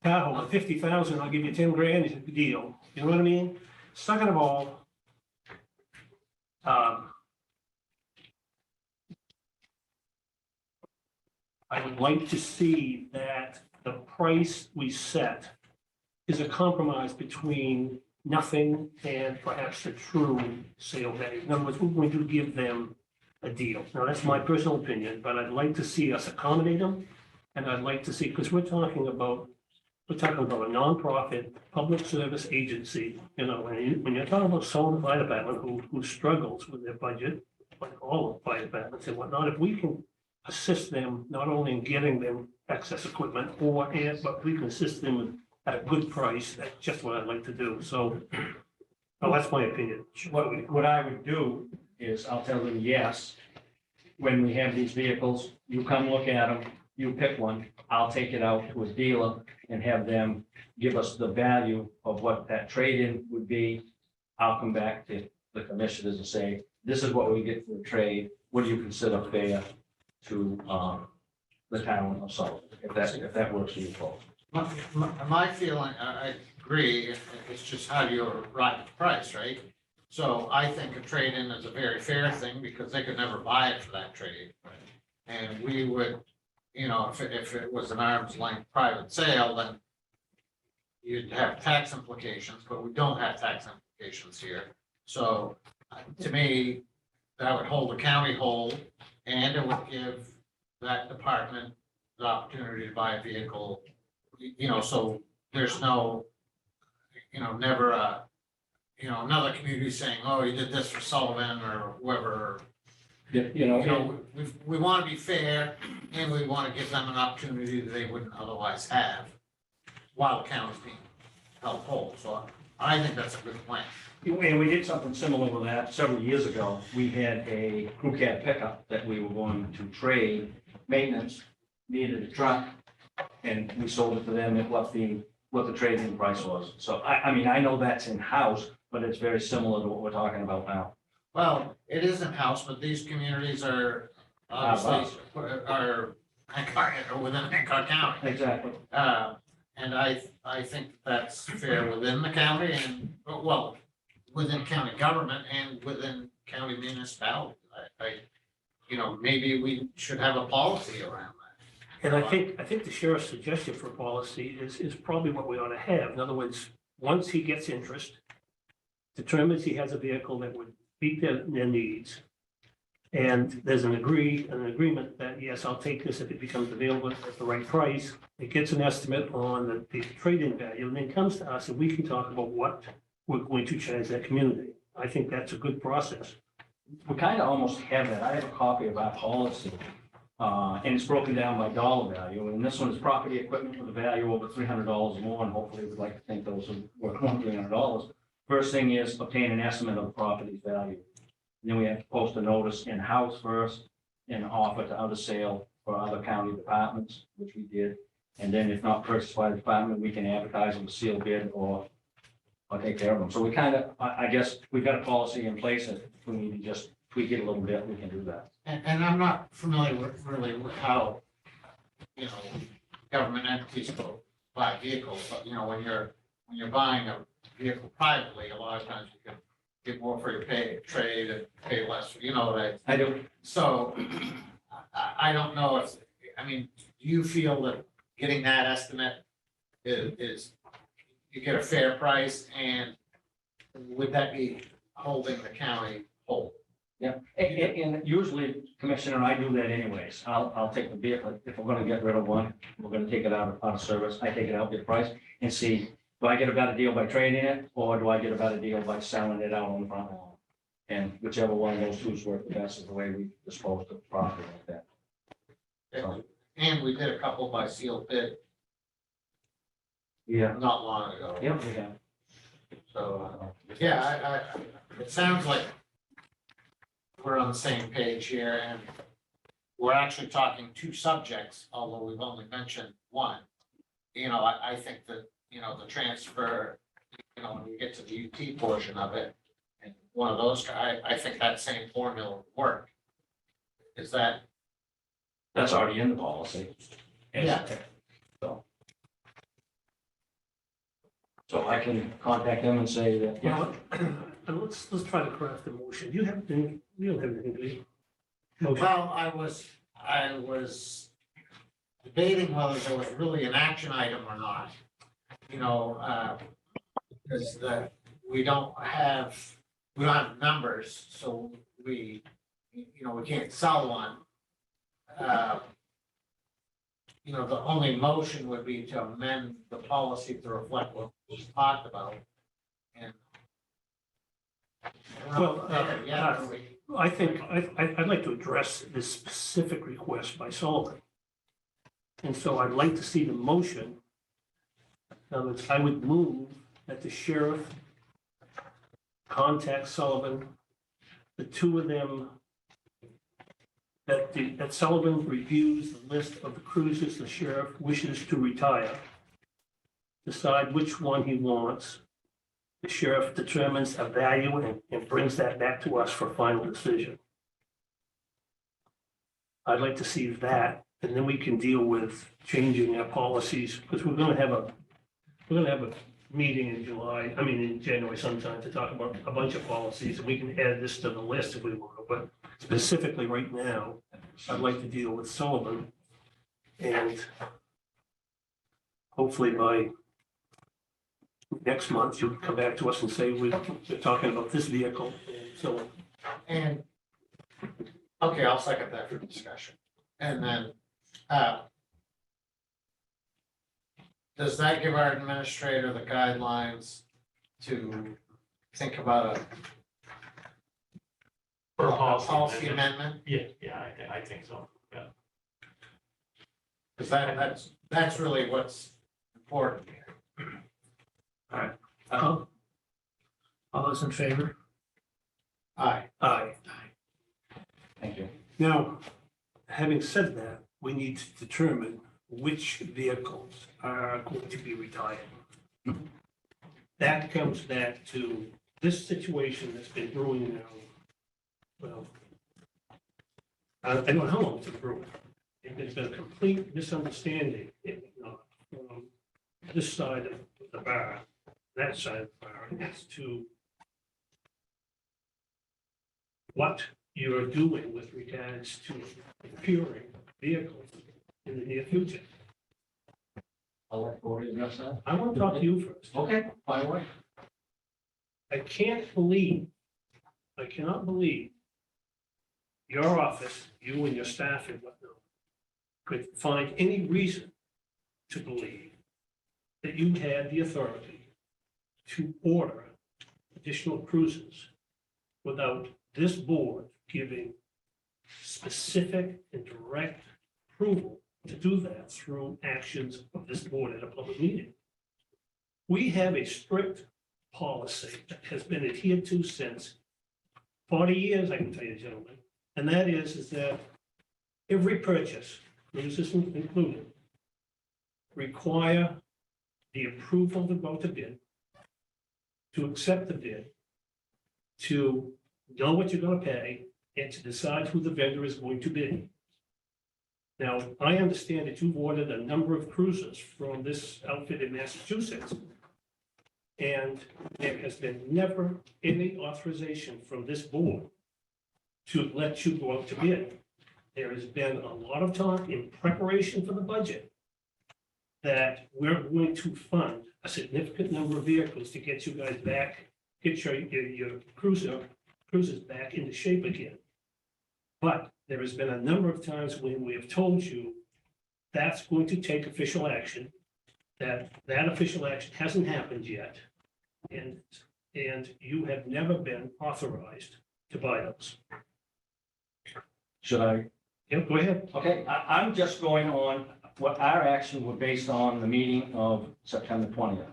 Tahoe at 50,000, I'll give you 10 grand, it's a good deal. You know what I mean? Second of all, I would like to see that the price we set is a compromise between nothing and perhaps a true sale value. In other words, we're going to give them a deal. Now, that's my personal opinion, but I'd like to see us accommodate them. And I'd like to see, because we're talking about a nonprofit public service agency, you know, when you're talking about Sullivan Fire Department who struggles with their budget, like all of fire departments and whatnot, if we can assist them not only in getting them excess equipment but we can assist them at a good price, that's just what I'd like to do. So, well, that's my opinion. What I would do is I'll tell them, yes, when we have these vehicles, you come look at them, you pick one, I'll take it out to a dealer and have them give us the value of what that trade-in would be. I'll come back to the commissioners and say, this is what we get for the trade. What do you consider fair to the town of Sullivan, if that works for you folks? My feeling, I agree, it's just how do you arrive at the price, right? So I think a trade-in is a very fair thing because they could never buy it for that trade. And we would, you know, if it was an arm's length private sale, then you'd have tax implications, but we don't have tax implications here. So to me, that would hold the county whole and it would give that department the opportunity to buy a vehicle. You know, so there's no, you know, never another community saying, oh, you did this for Sullivan or whoever. You know, we want to be fair and we want to give them an opportunity that they wouldn't otherwise have while the county's being held whole. So I think that's a good plan. and we did something similar with that several years ago. We had a crew cab pickup that we were going to trade. Maintenance needed a truck, and we sold it to them at what the trade-in price was. So I mean, I know that's in-house, but it's very similar to what we're talking about now. Well, it is in-house, but these communities are obviously are within Hancock County. Exactly. And I think that's fair within the county and, well, within county government and within county municipality. Maybe we should have a policy around that. And I think the sheriff's suggestion for policy is probably what we ought to have. In other words, once he gets interest, determines he has a vehicle that would meet their needs, and there's an agreement that, yes, I'll take this if it becomes available at the right price. It gets an estimate on the trade-in value, and then comes to us, and we can talk about what we're going to charge that community. I think that's a good process. We kind of almost have that. I have a copy of our policy, and it's broken down by dollar value. And this one is property equipment with a value over $300 or more, and hopefully we'd like to think those are worth more than $300. First thing is obtain an estimate of the property's value. And then we have to post a notice in-house first and offer to other sale for other county departments, which we did. And then if not purchased by the department, we can advertise them a sealed bid or take care of them. So we kind of, I guess, we've got a policy in place that if we need to just tweak it a little bit, we can do that. And I'm not familiar with how, government entities go buy vehicles, but, when you're buying a vehicle privately, a lot of times you can get more for your trade and pay less, that. I do. So I don't know if, do you feel that getting that estimate is you get a fair price, and would that be holding the county whole? Yeah, and usually, Commissioner, I do that anyways. I'll take the vehicle, if we're gonna get rid of one, we're gonna take it out of service, I take it out, get the price, and see, do I get a better deal by trading it, or do I get a better deal by selling it out on the front lawn? And whichever one of those two is worth the best is the way we dispose of the property like that. And we did a couple by sealed bid Yeah. not long ago. Yep, we have. So, yeah, it sounds like we're on the same page here, and we're actually talking two subjects, although we've only mentioned one. I think that, the transfer, when you get to the UT portion of it, and one of those, I think that same formula would work. Is that? That's already in the policy. Yeah. So I can contact them and say that, Well, and let's try to craft a motion. You don't have anything, do you? Motion. Well, I was debating whether there was really an action item or not. Because we don't have numbers, so we can't sell one. The only motion would be to amend the policy to reflect what was talked about. And Well, yeah, I think, I'd like to address this specific request by Sullivan. And so I'd like to see the motion. In other words, I would move that the sheriff contact Sullivan, the two of them, that Sullivan reviews the list of the cruisers the sheriff wishes to retire, decide which one he wants. The sheriff determines a value and brings that back to us for final decision. I'd like to see that, and then we can deal with changing our policies, because we're gonna have a meeting in in January sometime to talk about a bunch of policies, and we can add this to the list if we want, but specifically right now, I'd like to deal with Sullivan. And hopefully by next month, you'll come back to us and say, we're talking about this vehicle, and so on. And, okay, I'll second that for discussion. And then, does that give our administrator the guidelines to think about For a a policy amendment? Yeah, I think so, yeah. Because that's really what's important here. All those in favor? Aye. Aye. thank you. Now, having said that, we need to determine which vehicles are going to be retired. That comes back to this situation that's been brewing now. Well, I don't know how long it's been brewing. There's been a complete misunderstanding, this side of the bar, that side of the bar, as to what you're doing with regards to procuring vehicles in the near future. I'll let Cory address that. I want to talk to you first. Okay, by the way. I cannot believe your office, you and your staff and whatnot, could find any reason to believe that you had the authority to order additional cruisers without this board giving specific and direct approval to do that through actions of this board at a public meeting. We have a strict policy that has been adhered to since 40 years, I can tell you, gentlemen. And that is that every purchase, cruises included, require the approval to go to bid, to accept the bid, to know what you're going to pay, and to decide who the vendor is going to be. Now, I understand that you've ordered a number of cruisers from this outfit in Massachusetts. And there has been never any authorization from this board to let you go out to bid. There has been a lot of talk in preparation for the budget that we're going to fund a significant number of vehicles to get you guys back, get your cruisers back into shape again. But there has been a number of times when we have told you that's going to take official action, that official action hasn't happened yet. And you have never been authorized to buy those. Should I? Yeah, go ahead. Okay, I'm just going on what our actions were based on the meeting of September 20th.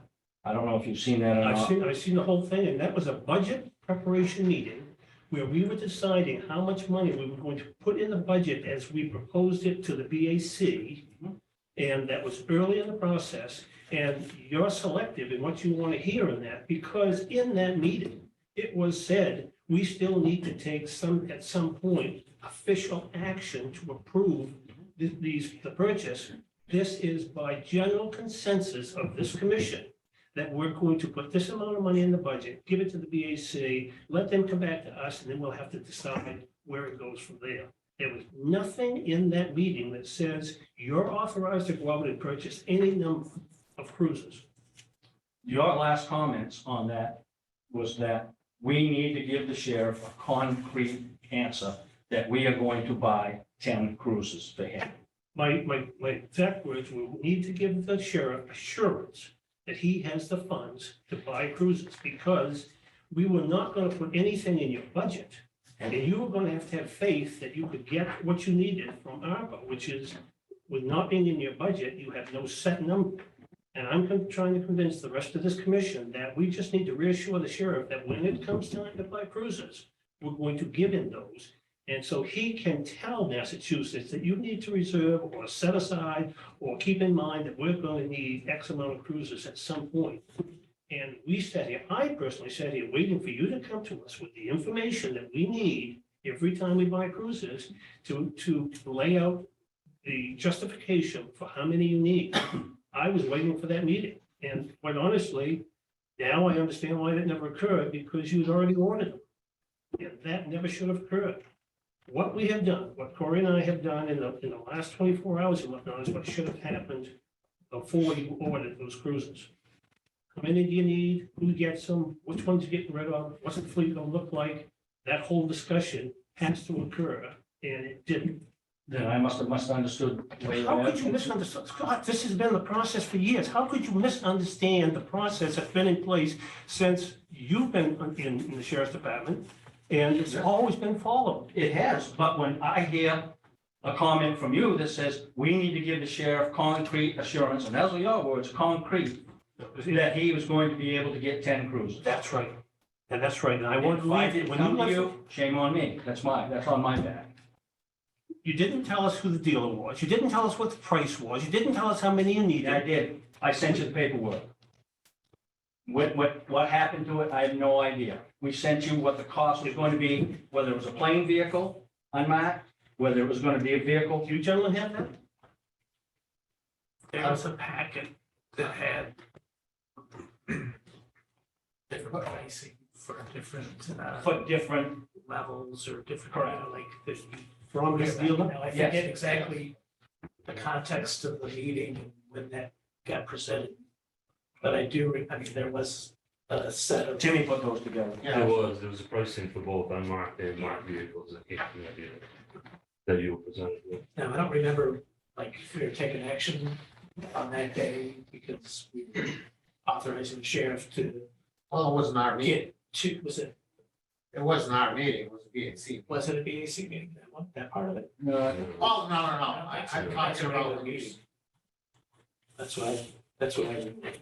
I don't know if you've seen that or not. I've seen the whole thing, and that was a budget preparation meeting where we were deciding how much money we were going to put in the budget as we proposed it to the BAC. And that was early in the process, and you're selective in what you want to hear in that, because in that meeting, it was said, we still need to take at some point, official action to approve the purchase. This is by general consensus of this commission, that we're going to put this amount of money in the budget, give it to the BAC, let them come back to us, and then we'll have to decide where it goes from there. There was nothing in that meeting that says you're authorized to go out and purchase any number of cruisers. Your last comments on that was that we need to give the sheriff a concrete answer that we are going to buy 10 cruisers for him. My exact words were, we need to give the sheriff assurance that he has the funds to buy cruisers, because we were not going to put anything in your budget. And you were going to have faith that you could get what you needed from ARPA, which is, with not being in your budget, you have no set number. And I'm trying to convince the rest of this commission that we just need to reassure the sheriff that when it comes time to buy cruisers, we're going to give him those. And so he can tell Massachusetts that you need to reserve or set aside or keep in mind that we're going to need X amount of cruisers at some point. And we sat here, I personally sat here waiting for you to come to us with the information that we need every time we buy cruisers to lay out the justification for how many you need. I was waiting for that meeting. And quite honestly, now I understand why that never occurred, because you'd already ordered them. And that never should have occurred. What we have done, what Cory and I have done in the last 24 hours and whatnot, is what should have happened before you ordered those cruisers. How many do you need? Who gets them? Which ones you getting rid of? What's the fleet gonna look like? That whole discussion has to occur, and it didn't. Then I must have misunderstood. the way How that- could you misunderstand? Scott, this has been the process for years. How could you misunderstand the process that's been in place since you've been in the sheriff's department? And it's always been followed. It has, but when I hear a comment from you that says, we need to give the sheriff concrete assurance, and those are your words, concrete, that he was going to be able to get 10 cruisers. That's right. And that's right. And I want If to I leave, didn't when come you to left, you, shame on me. That's on my back. you didn't tell us who the dealer was. You didn't tell us what the price was. You didn't tell us how many you Yeah, I needed. did. I sent you the paperwork. What happened to it, I have no idea. We sent you what the cost was going to be, whether it was a plain vehicle, unmarked, whether it was going to be a vehicle. Do you gentlemen have that? There was a packet that had different pricing for different For different, levels or different, Correct. like fifty. From this dealer? Now, I Yes. forget exactly the context of the meeting and when that got presented. But I do, I mean, there was a set of. Timmy put those together. Yeah. There was a pricing for both unmarked and marked vehicles that came from that deal that you were presented with. Now, I don't remember, like, if we were taking action on that day because we were authorizing the sheriff to Well, it wasn't our meeting. get to, was it Our meeting, it was a BAC. Was it a BAC meeting, that one, that part of it? Oh, no. I'm talking about meeting. That's what I,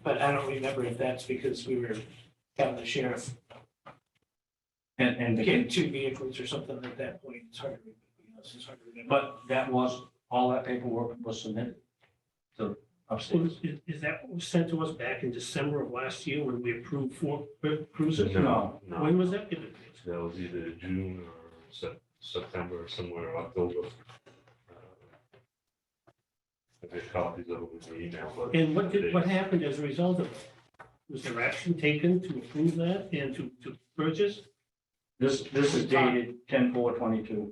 but I don't remember if that's because we were having the sheriff And get two vehicles or something at that point. It's hard to remember. It's hard to remember. but that was, all that paperwork was submitted to upstairs. Is that what was sent to us back in December of last year when we approved 4 cruisers? No. When was that given? That was either June or September, or somewhere, October. I get copies of it in the email, but. And what happened as a result of it? Was there action taken to approve that and to purchase? This is dated 10/4/22.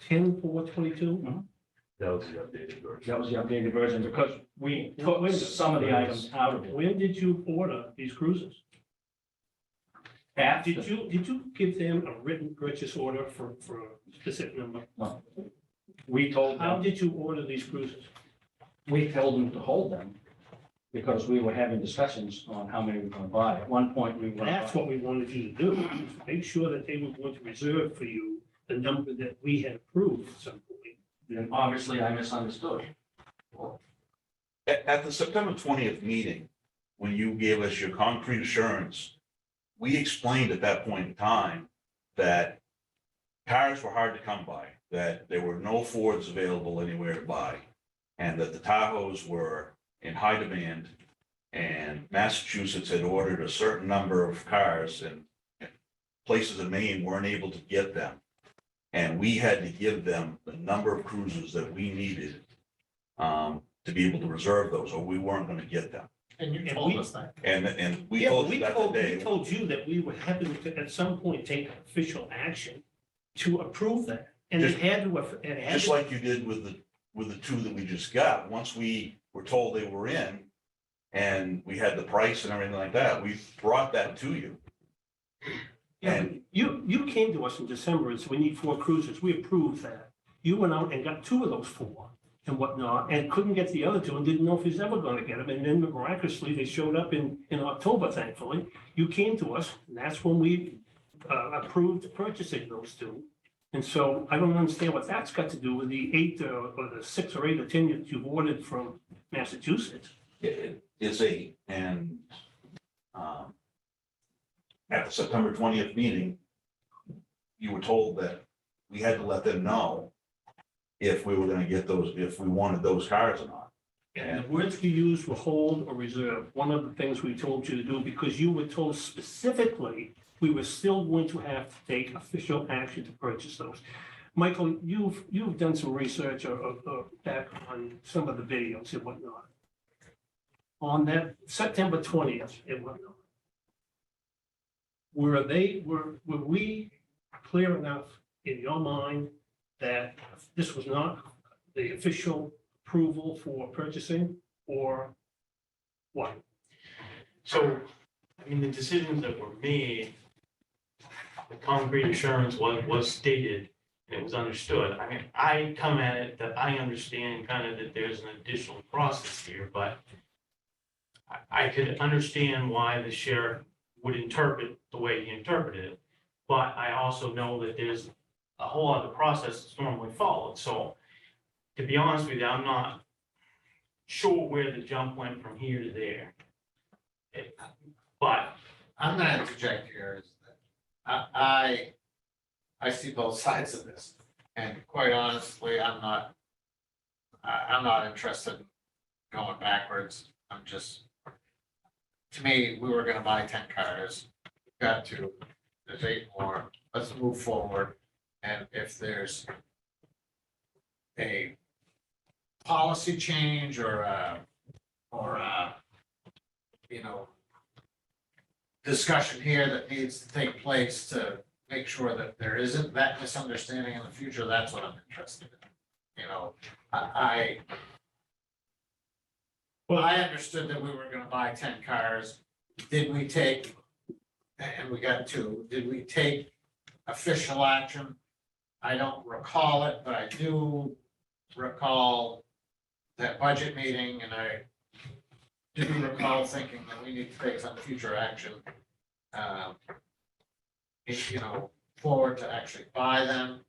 10/4/22? That was the updated version. That was the updated version because we took some of the items out of it. When did you order these cruisers? After, Did you give them a written purchase order for a specific number? we told How them, did you order these cruisers? we told them to hold them because we were having discussions on how many we were going to buy. At one point, we were going to That's what we wanted you to do, was make sure that they were going to reserve for you the number that we had approved at some point. Then obviously I misunderstood. At the September 20th meeting, when you gave us your concrete assurance, we explained at that point in time that cars were hard to come by, that there were no Fords available anywhere to buy, and that the Tahoes were in high demand, and Massachusetts had ordered a certain number of cars, and places in Maine weren't able to get them. And we had to give them the number of cruisers that we needed to be able to reserve those, or we weren't gonna get them. And you And told we- us that. And we Yeah, but told you that we today. told you that we were having to, at some point, take official action to approve that. And it had to, it had Just to, like you did with the two that we just got, once we were told they were in and we had the price and everything like that, we brought that to you. yeah, you came to us in December and said, we need 4 cruisers. We approved that. You went out and got 2 of those 4 and whatnot, and couldn't get the other 2 and didn't know if he's ever gonna get them. And then miraculously, they showed up in October, thankfully. You came to us, and that's when we approved purchasing those 2. And so I don't understand what that's got to do with the 8 or the 6 or 8 or 10 that you've ordered from Massachusetts. It's 8, and at the September 20th meeting, you were told that we had to let them know if we were gonna get those, if we wanted those cars or not. And the words you used were hold or reserve, one of the things we told you to do, because you were told specifically we were still going to have to take official action to purchase those. Michael, you've done some research back on some of the videos and whatnot. On that September 20th and whatnot. Were we clear enough in your mind that this was not the official approval for purchasing, or what? So, I mean, the decisions that were made, the concrete assurance was stated, and it was understood. I mean, I come at it that I understand kind of that there's an additional process here, but I could understand why the sheriff would interpret the way he interpreted it. But I also know that there's a whole other process that's normally followed. So to be honest with you, I'm not sure where the jump went from here to there. But I'm gonna interject here is that I see both sides of this. And quite honestly, I'm not interested in going backwards. I'm just, to me, we were gonna buy 10 cars. Got 2, there's 8 more. Let's move forward. And if there's a policy change or a you know, discussion here that needs to take place to make sure that there isn't that misunderstanding in the future, that's what I'm interested in. You know, I understood that we were gonna buy 10 cars. Did we take, and we got 2, did we take official action? I don't recall it, but I do recall that budget meeting, and I do recall thinking that we need to take some future action. You know, forward to actually buy them,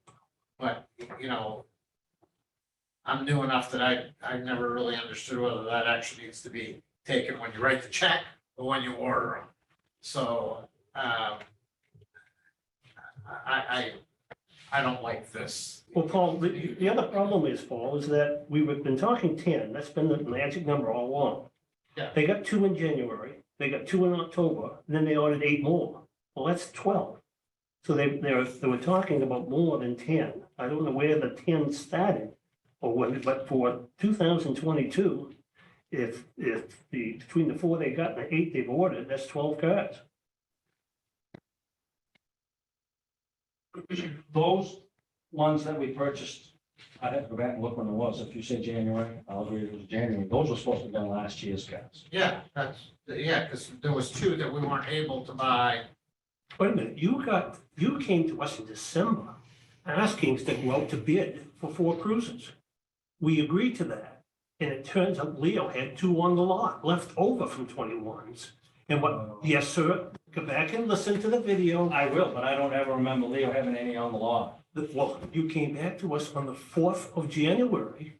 but, you know, I'm new enough that I never really understood whether that actually needs to be taken when you write the check or when you order them. So, I don't like this. Well, Paul, the other problem is, Paul, is that we've been talking 10, that's been the magic number all along. Yeah. They got 2 in January, they got 2 in October, and then they ordered 8 more. Well, that's 12. So they were talking about more than 10. I don't know where the 10 started or when, but for 2022, if between the 4 they got and the 8 they've ordered, that's 12 cars. Those ones that we purchased, I'd have to go back and look when it was. If you say January, I'll agree it was January. Those were supposed to be done last year's cars. Yeah, because there was 2 that we weren't able to buy. Wait a minute, you came to us in December asking us to go out to bid for 4 cruisers. We agreed to that, and it turns out Leo had 2 on the lot left over from 21s. And what, yes, sir, go back and listen to the video. I will, but I don't ever remember Leo having any on the lot. Well, you came back to us on the 4th of January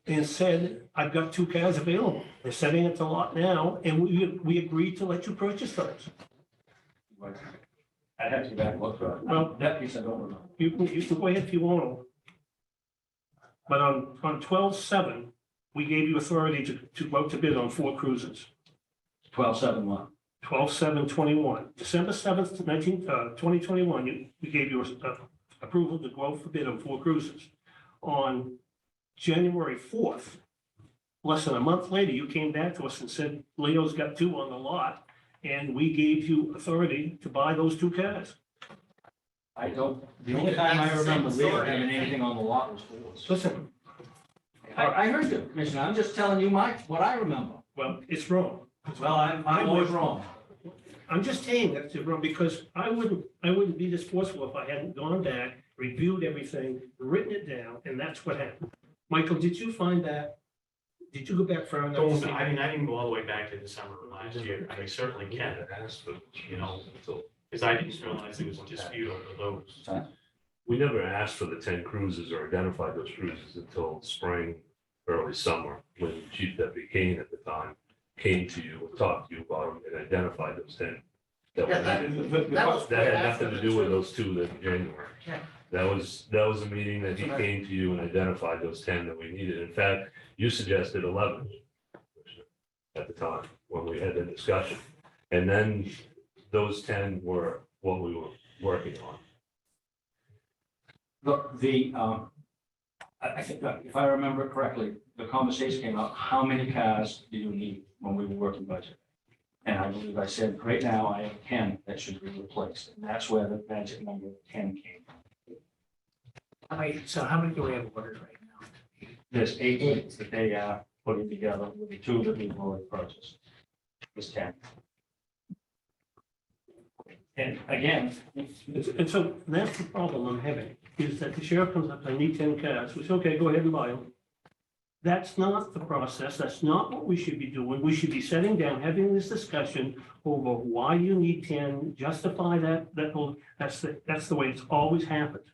and said, I've got 2 cars available. They're setting at the lot now, and we agreed to let you purchase those. I'd have to go back and look for it. Well, That piece I don't remember. You can go ahead if you want to. But on 12/7, we gave you authority to go out to bid on 4 cruisers. 12/7/1. 12/7/21, December 7th, 2021, we gave you approval to go out for bid on 4 cruisers. On January 4th, less than a month later, you came back to us and said, Leo's got 2 on the lot, and we gave you authority to buy those 2 cars. I don't, the only time I remember Leo having anything on the lot was Ford's. Listen, I heard you, Commissioner. I'm just telling you what I remember. well, it's wrong. Well, I'm always wrong. I'm just saying that's wrong because I wouldn't be this forceful if I hadn't gone back, reviewed everything, written it down, and that's what happened. Michael, did you find that? Did you go back far enough? to see I mean, I didn't go all the way back to December of last year. I certainly can, you know, because I didn't realize there was a dispute over those. We never asked for the 10 cruises or identified those cruises until spring, early summer, when Chief Deputy Kane at the time came to you and talked to you about them and identified those 10. That had nothing to do with those 2 in January. Yeah. That was a meeting that he came to you and identified those 10 that we needed. In fact, you suggested 11 at the time when we had the discussion. And then those 10 were what we were working on. I think if I remember correctly, the conversation came up, how many cars do you need when we were working budget? And I believe I said, right now I have 10 that should be replaced. And that's where the magic number 10 came from. So how many do we have ordered right now? There's 8 that they are putting together with the 2 that we've already purchased. It's 10. And again, And so that's the problem I'm having, is that the sheriff comes up, I need 10 cars, we say, okay, go ahead and buy them. That's not the process, that's not what we should be doing, we should be sitting down, having this discussion over why you need 10, justify that's the way it's always happened.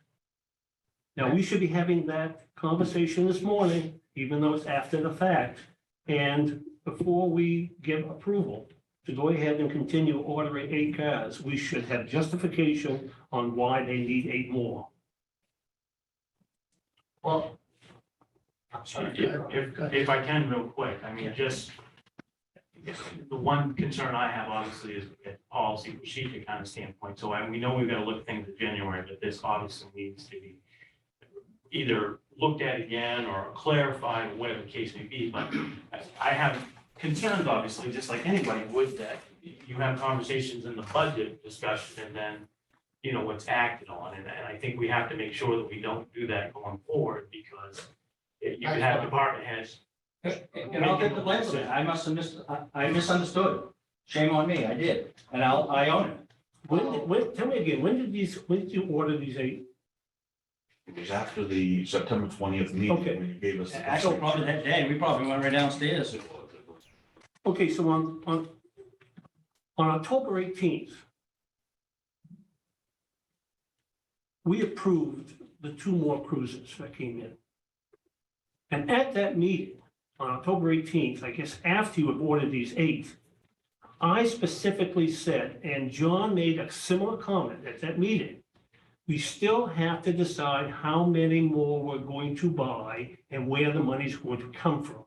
Now, we should be having that conversation this morning, even though it's after the fact, and before we give approval to go ahead and continue ordering 8 cars, we should have justification on why they need 8 more. Well, I'm sorry. If I can real quick, I mean, just the one concern I have obviously is a policy procedure kind of standpoint. So we know we've got to look at things in January, but this obviously needs to be either looked at again or clarified, whatever the case may be. But I have concerned, obviously, just like anybody would, that you have conversations in the budget discussion and then, you know, what's acted on. And I think we have to make sure that we don't do that going forward, because you can have department heads. And I'll take the blame for that. I must have I misunderstood. Shame on me. I did. And I own it. Tell me again, when did you order these 8? It was after the September 20th meeting Okay. when you gave us. the Actually, probably that day, we probably went right downstairs. Okay, so on October 18th, we approved the 2 more cruisers that came in. And at that meeting, on October 18th, I guess after you had ordered these 8, I specifically said, and John made a similar comment at that meeting, we still have to decide how many more we're going to buy and where the money's going to come from.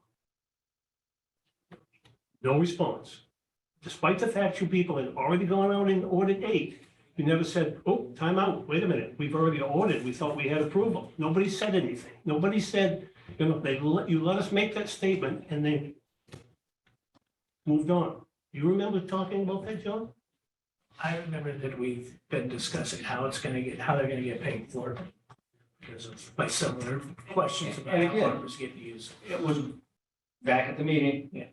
No response. Despite the fact you people had already gone out and ordered 8, you never said, oh, time out, wait a minute, we've already ordered, we thought we had approval. Nobody said anything. Nobody said, you know, you let us make that statement and then moved on. You remember talking about that, John? I remember that we've been discussing how they're gonna get paid for it. Because of my similar questions about And how again- farmers get used. It was back at the meeting. Yeah.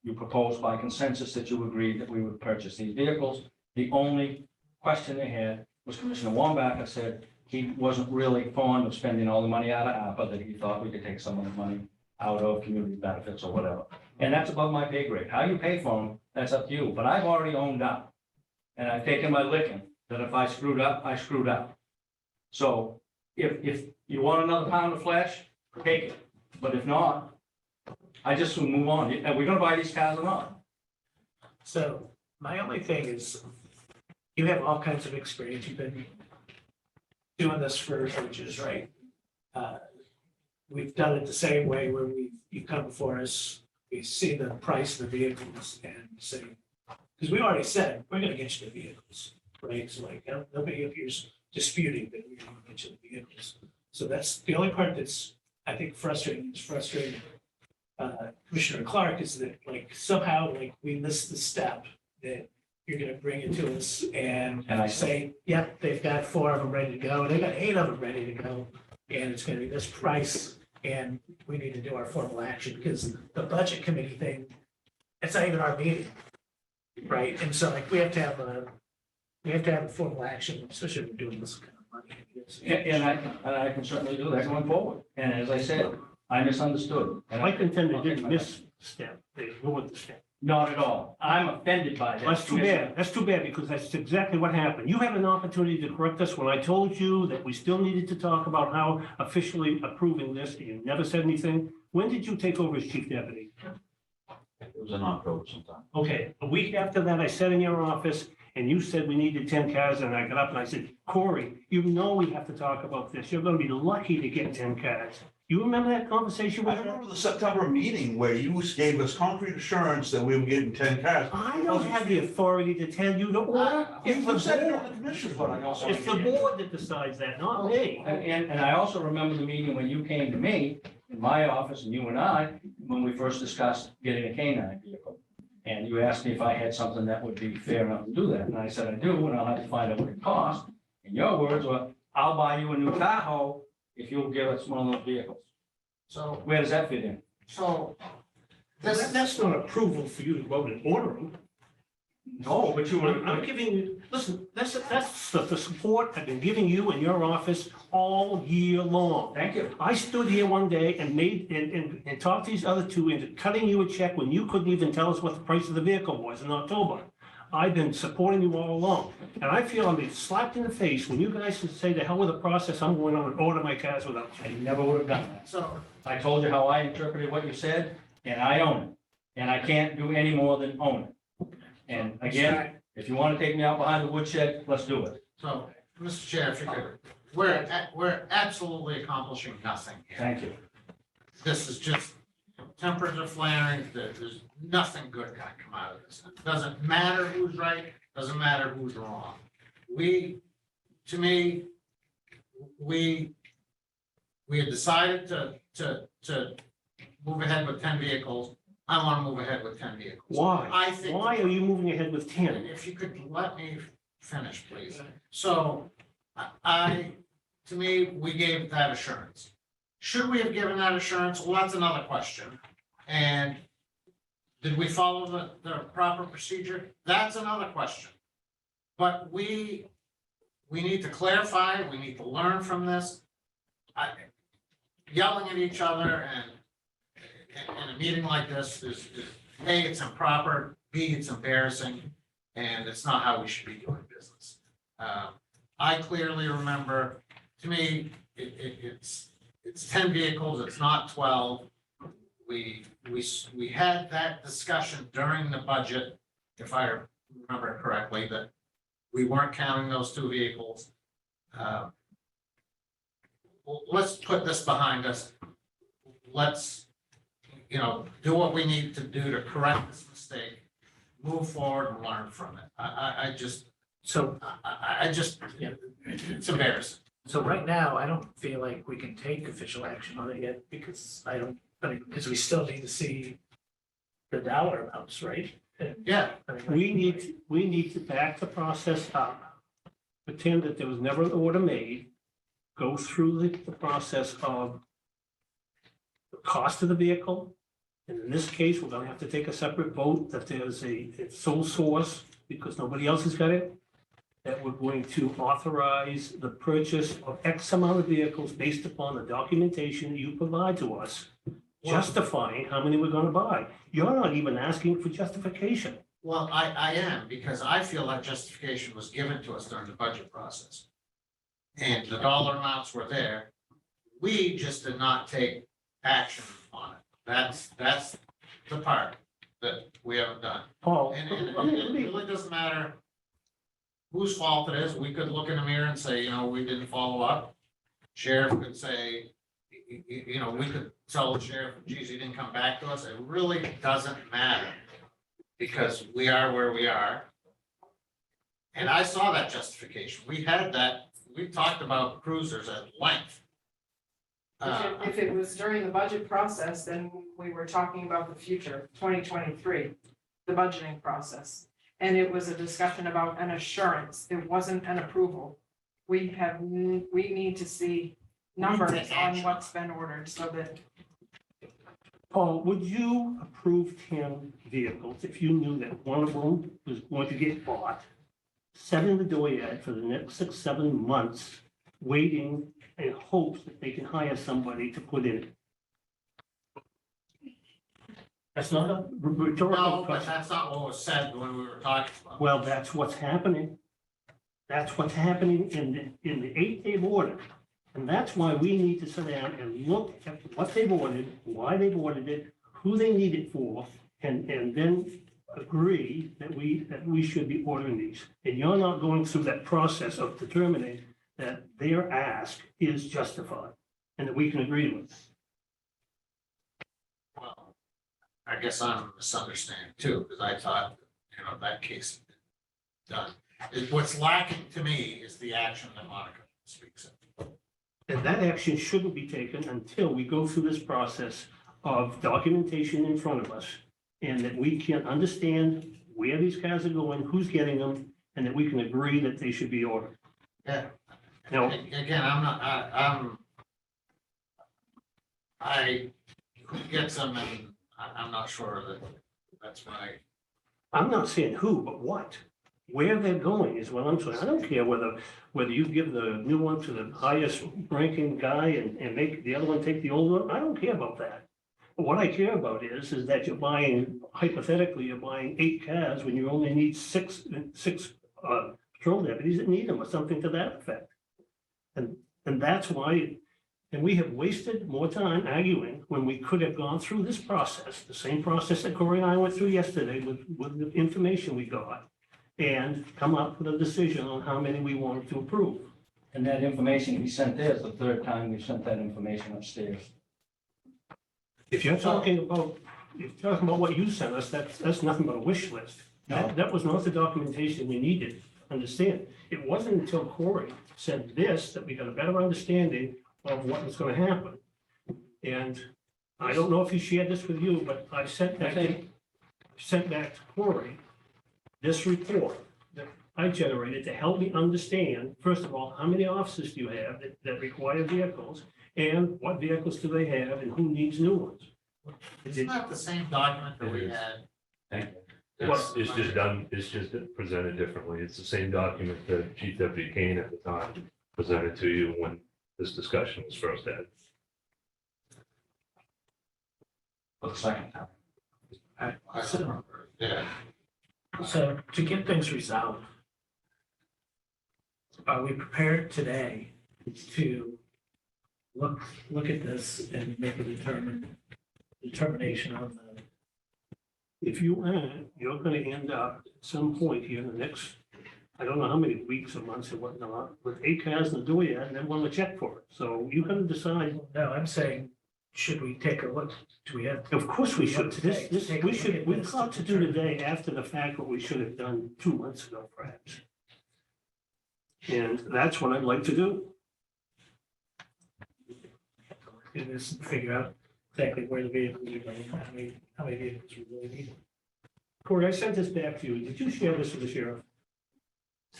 You proposed by consensus that you agreed that we would purchase these vehicles. The only question they had was Commissioner Wambacher said he wasn't really fond of spending all the money out of ARPA, that he thought we could take some of the money out of community benefits or whatever. And that's above my pay grade. How you pay for them, that's up to you. But I've already owned up. And I've taken my licking, that if I screwed up, I screwed up. So if you want another pound of flesh, take it. But if not, I just will move on. Are we gonna buy these cars or not? So my only thing is, you have all kinds of experience. You've been doing this for ages, right? We've done it the same way where you come before us, we see the price of the vehicles and say, because we already said, we're gonna get you the vehicles, right? So like, nobody up here's disputing that we're gonna get you the vehicles. So that's the only part that's, I think, frustrating. Commissioner Clark, is that like somehow like we missed the step that you're gonna bring it to us and And I say, yep, they've got 4 of them ready to go, they got 8 of them ready to go, and it's gonna be this price, and we need to do our formal action, because the budget committee thing, it's not even our meeting, right? And so like, we have to have a formal action, especially if we're doing this kind of money. And I can certainly do that going forward. And as I said, I misunderstood. And I contend they didn't misstep, they ignored the step. Not at all. I'm offended by that. That's too bad. That's too bad, because that's exactly what happened. You had an opportunity to correct us when I told you that we still needed to talk about how officially approving this, and you never said anything. When did you take over as chief deputy? It was in October sometime. Okay, a week after that, I sat in your office and you said we needed 10 cars, and I got up and I said, Corey, you know we have to talk about this. You're gonna be lucky to get 10 cars. You remember that conversation I with her? remember the September meeting where you gave us concrete assurance that we were getting 10 cars. I don't have the authority to tell you to order. It's You said it the on the board. commissioners, But I also. It's the board that decides that, not me. And I also remember the meeting when you came to me in my office, and you and I, when we first discussed getting a canine vehicle. And you asked me if I had something that would be fair enough to do that. And I said, I do, and I'll have to find out what it costs. And your words were, I'll buy you a new Tahoe if you'll give us one of those vehicles. So, Where does that fit in? so That's not approval for you to go out and order them. No, but you I'm giving you, listen, that's the support I've been giving you and your office all year long. Thank you. I stood here one day and and talked these other two into cutting you a check when you couldn't even tell us what the price of the vehicle was in October. I've been supporting you all along, and I feel I'm being slapped in the face when you guys say the hell with the process, I'm going on and order my cars without I you. never would have done that. So, I told you how I interpreted what you said, and I own it. And I can't do any more than own it. And again, if you want to take me out behind the woodshed, let's do it. so, Mr. Chair, if you could, we're absolutely accomplishing nothing here. Thank you. This is just tempers are flaring, there's nothing good gonna come out of this. It doesn't matter who's right, doesn't matter who's wrong. We had decided to move ahead with 10 vehicles I want to move ahead with 10 vehicles. Why? I think. Why are you moving ahead with And 10? if you could let me finish, please. So I, to me, we gave that assurance. Should we have given that assurance? Well, that's another question. And did we follow the proper procedure? That's another question. But we need to clarify, we need to learn from this. Yelling at each other and in a meeting like this is, A, it's improper, B, it's embarrassing, and it's not how we should be doing business. I clearly remember, to me, it's 10 vehicles, it's not 12. We had that discussion during the budget, if I remember correctly, that we weren't counting those 2 vehicles. Let's put this behind us. Let's, do what we need to do to correct this mistake, move forward and learn from it. I just, it's embarrassing. So right now, I don't feel like we can take official action on it yet because because we still need to see the dollar amounts, right? Yeah, We need to back the process up. Pretend that there was never an order made. Go through the process of the cost of the vehicle. And in this case, we're gonna have to take a separate vote that there's a sole source because nobody else has got it. That we're going to authorize the purchase of X amount of vehicles based upon the documentation you provide to us, justifying how many we're gonna buy. You're not even asking for justification. well, I am, because I feel that justification was given to us during the budget process. And the dollar amounts were there. We just did not take action on it. That's the part that we haven't done. Paul, And it really doesn't matter whose fault it is. We could look in the mirror and say, we didn't follow up. Sheriff could say, we could tell the sheriff, geez, he didn't come back to us. It really doesn't matter because we are where we are. And I saw that justification. We had that, we talked about cruisers at length. If it was during the budget process, then we were talking about the future, 2023, the budgeting process. And it was a discussion about an assurance. It wasn't an approval. We need to see numbers on what's been ordered so that. Paul, would you approve 10 vehicles if you knew that one of them was going to get bought, set in the dooryard for the next 6-7 months, waiting in hopes that they can hire somebody to put in it? That's not a rhetorical No, but question. that's not what was said when we were talking about. Well, that's what's happening. That's what's happening in the 8-day order. And that's why we need to sit down and look at what they've ordered, why they've ordered it, who they need it for, and then agree that we should be ordering these. And you're not going through that process of determining that their ask is justified and that we can agree with. Well, I guess I'm misunderstanding too, because I thought, that case had been done. What's lacking to me is the action that Monica speaks of. And that action shouldn't be taken until we go through this process of documentation in front of us and that we can understand where these cars are going, who's getting them, and that we can agree that they should be ordered. Yeah. Now, Again, who gets them, and I'm not sure that that's right. I'm not saying who, but what. Where they're going is what I'm saying. I don't care whether you give the new one to the highest ranking guy and make the other one take the old one. I don't care about that. But what I care about is that you're buying, hypothetically, you're buying 8 cars when you only need six patrol deputies that need them or something to that effect. And that's why, and we have wasted more time arguing when we could have gone through this process, the same process that Corey and I went through yesterday with the information we got, and come up with a decision on how many we wanted to approve. And that information we sent there is the 3rd time we sent that information upstairs. If you're talking about what you sent us, that's nothing but a wish list. That was not the documentation we needed. Understand, it wasn't until Corey said this that we got a better understanding of what was gonna happen. And I don't know if he shared this with you, but I sent back to Corey this report that I generated to help me understand, first of all, how many officers do you have that require vehicles? And what vehicles do they have and who needs new ones? It's not the same document that we It is. had. Thank you. It's just done, it's just presented differently. It's the same document that Chief Deputy Kane at the time presented to you when this discussion was first had. For the second time. I don't remember. Yeah. So to get things resolved, are we prepared today to look at this and make a determination on the, If you aren't, you're gonna end up at some point here in the next, I don't know how many weeks or months or whatnot, with 8 cars in the door yet, and then want to check for it. So you gotta decide. no, I'm saying, should we take a look? Do we have? Of course we should. Today, This, take a we look should, at we've this got to do determine- today after the fact what we should have done 2 months ago, perhaps. And that's what I'd like to do. Do this and figure out exactly where the vehicles are going, how many vehicles we really need. Corey, I sent this back to you. Did you share this with the sheriff?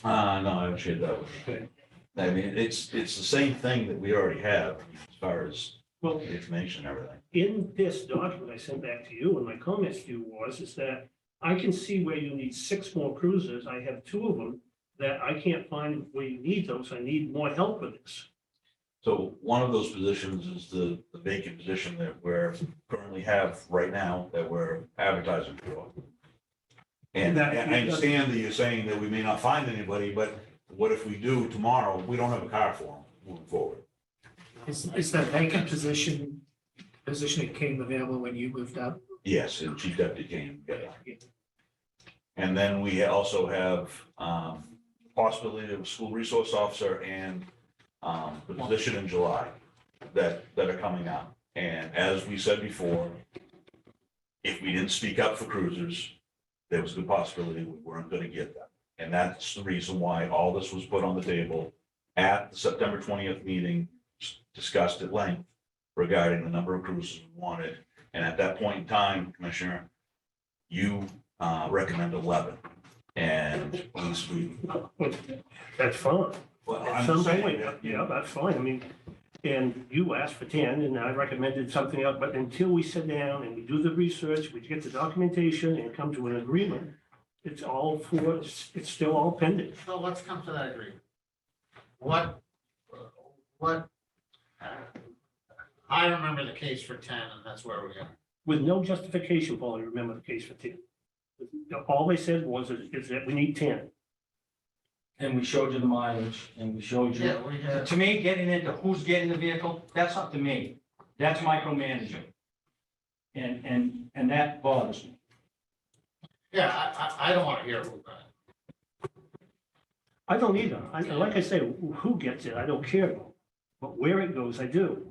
No, I haven't shared that with you. Okay. I mean, it's the same thing that we already have as far as Well, the information and everything. in this document I sent back to you, and my comments to you is that I can see where you need 6 more cruisers. I have 2 of them that I can't find where you need those. I need more help with this. So one of those positions is the vacant position that we're currently have right now that we're advertising for. And I understand that you're saying that we may not find anybody, but what if we do tomorrow? We don't have a car for them moving forward. Is that vacant position that came available when you moved up? Yes, and Chief Deputy Kane. And then we also have possibility of a school resource officer and the position in July that are coming up. And as we said before, if we didn't speak up for cruisers, there was a good possibility we weren't going to get them. And that's the reason why all this was put on the table at the September 20th meeting, discussed at length regarding the number of cruisers we wanted. And at that point in time, Commissioner, you recommend 11. And we. That's fine. Well, At I'm some saying point, that- yeah, that's fine. I mean, and you asked for 10 and I recommended something else, but until we sit down and we do the research, we get the documentation and come to an agreement, it's still all pending. So let's come to that agreement. I remember the case for 10, and that's where we are. With no justification, Paul, I remember the case for 10. All they said is that we need 10. And we showed you the mileage and we showed you. Yeah, we have. To me, getting into who's getting the vehicle, that's up to me. That's micromanaging. And that bothers me. Yeah, I don't want to hear who got it. I don't either. Like I say, who gets it, I don't care about. But where it goes, I do.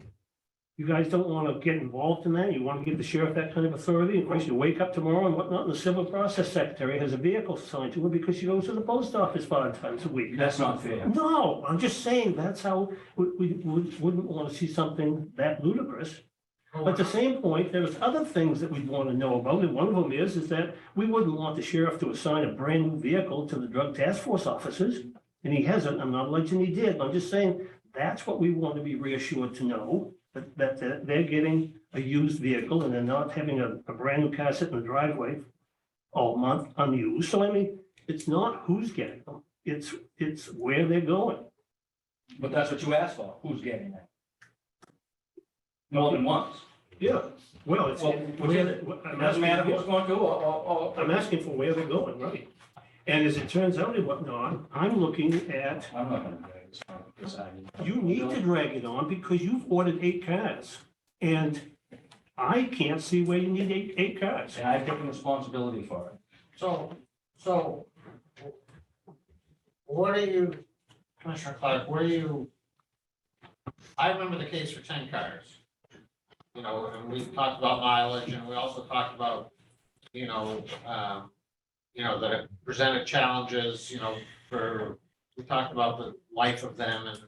You guys don't want to get involved in that? You want to give the sheriff that kind of authority? Of course, you wake up tomorrow and whatnot, and the civil process secretary has a vehicle assigned to her because she goes to the post office 5 times a week. That's not fair. No, I'm just saying that's how we wouldn't want to see something that ludicrous. But at the same point, there's other things that we'd want to know about, and one of them is that we wouldn't want the sheriff to assign a brand new vehicle to the drug task force officers. And he hasn't, I'm not alleging he did, I'm just saying that's what we want to be reassured to know, that they're getting a used vehicle and they're not having a brand new car sit in the driveway all month unused. So I mean, it's not who's getting them, it's where they're going. But that's what you asked for. Who's getting it? More than once. Yeah, well, it's. Well, I'm It doesn't matter who's asking- going to or. I'm asking for where they're going, right? And as it turns out and whatnot, I'm looking at, I'm not gonna drag this on because I. you need to drag it on because you've ordered 8 cars. And I can't see where you need eight cars. And I've taken responsibility for it. So, what are you, Commissioner Clark, I remember the case for 10 cars. You know, and we talked about mileage and we also talked about, that it presented challenges, we talked about the life of them and,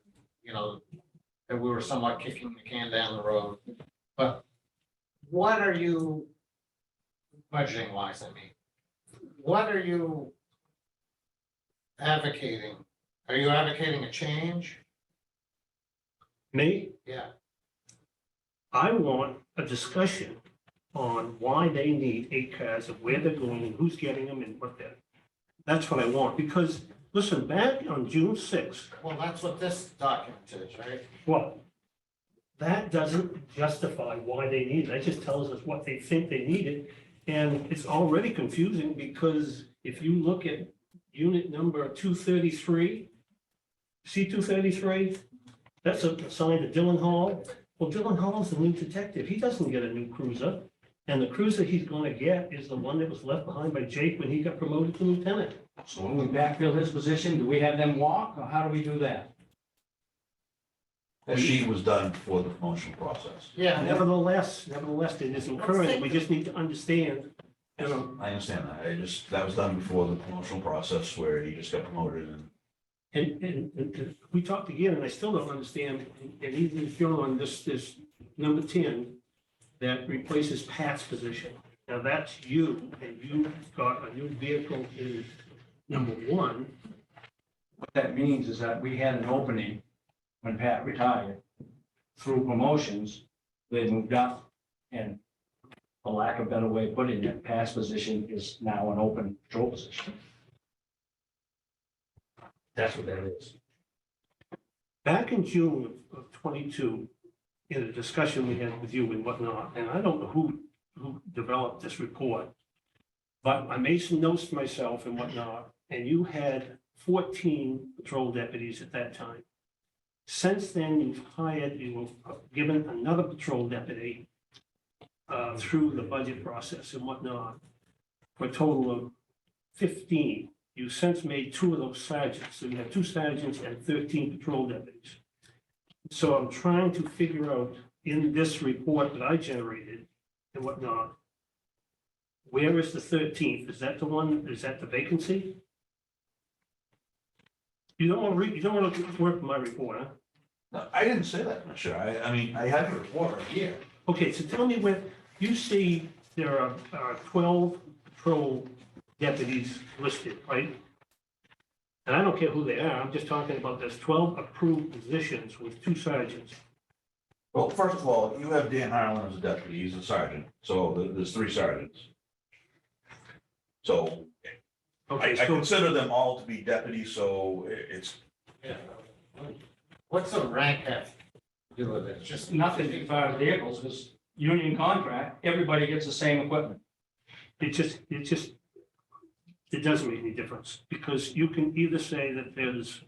that we were somewhat kicking the can down the road. But what are you, budgeting wise, I mean, what are you advocating? Are you advocating a change? Me, Yeah. I want a discussion on why they need 8 cars and where they're going and who's getting them and what they're. That's what I want, because, listen, back on June 6th, Well, that's what this document is, right? well, that doesn't justify why they need it. That just tells us what they think they needed. And it's already confusing because if you look at unit number 233, C 233, that's assigned to Dylan Hall. Well, Dylan Hall is the new detective. He doesn't get a new cruiser. And the cruiser he's gonna get is the one that was left behind by Jake when he got promoted to lieutenant. So when we backfill his position, do we have them walk, or how do we do that? That sheet was done before the promotional process. Yeah. Nevertheless, it isn't current. We just need to understand, you know, I understand that. That was done before the promotional process where he just got promoted and and we talked again, and I still don't understand, and even Phil on this number 10, that replaces Pat's position. Now, that's you, and you got a new vehicle is number 1. What that means is that we had an opening when Pat retired. Through promotions, they moved up, and for lack of a better way of putting it, Pat's position is now an open patrol position. That's what that is. Back in June of 22, in a discussion we had with you and whatnot, and I don't know who developed this report, but I made some notes to myself and whatnot, and you had 14 patrol deputies at that time. Since then, you were given another patrol deputy through the budget process and whatnot, for a total of 15. You since made 2 of those sergeants, so you have 2 sergeants and 13 patrol deputies. So I'm trying to figure out in this report that I generated and whatnot, where is the 13th? Is that the one, is that the vacancy? You don't want to read, you don't want to work my report, huh? no, I didn't say that, Commissioner. I mean, I have a report right here. Okay, so tell me where, you see there are 12 patrol deputies listed, right? And I don't care who they are, I'm just talking about there's 12 approved positions with 2 sergeants. Well, first of all, you have Dan Harlan as a deputy, he's a sergeant, so there's 3 sergeants. So I Okay, so, consider them all to be deputies, so it's, Yeah. What's the rank have to do with it? It's just Nothing to fire vehicles, because union contract, everybody gets the same equipment. it doesn't make any difference, because you can either say that there's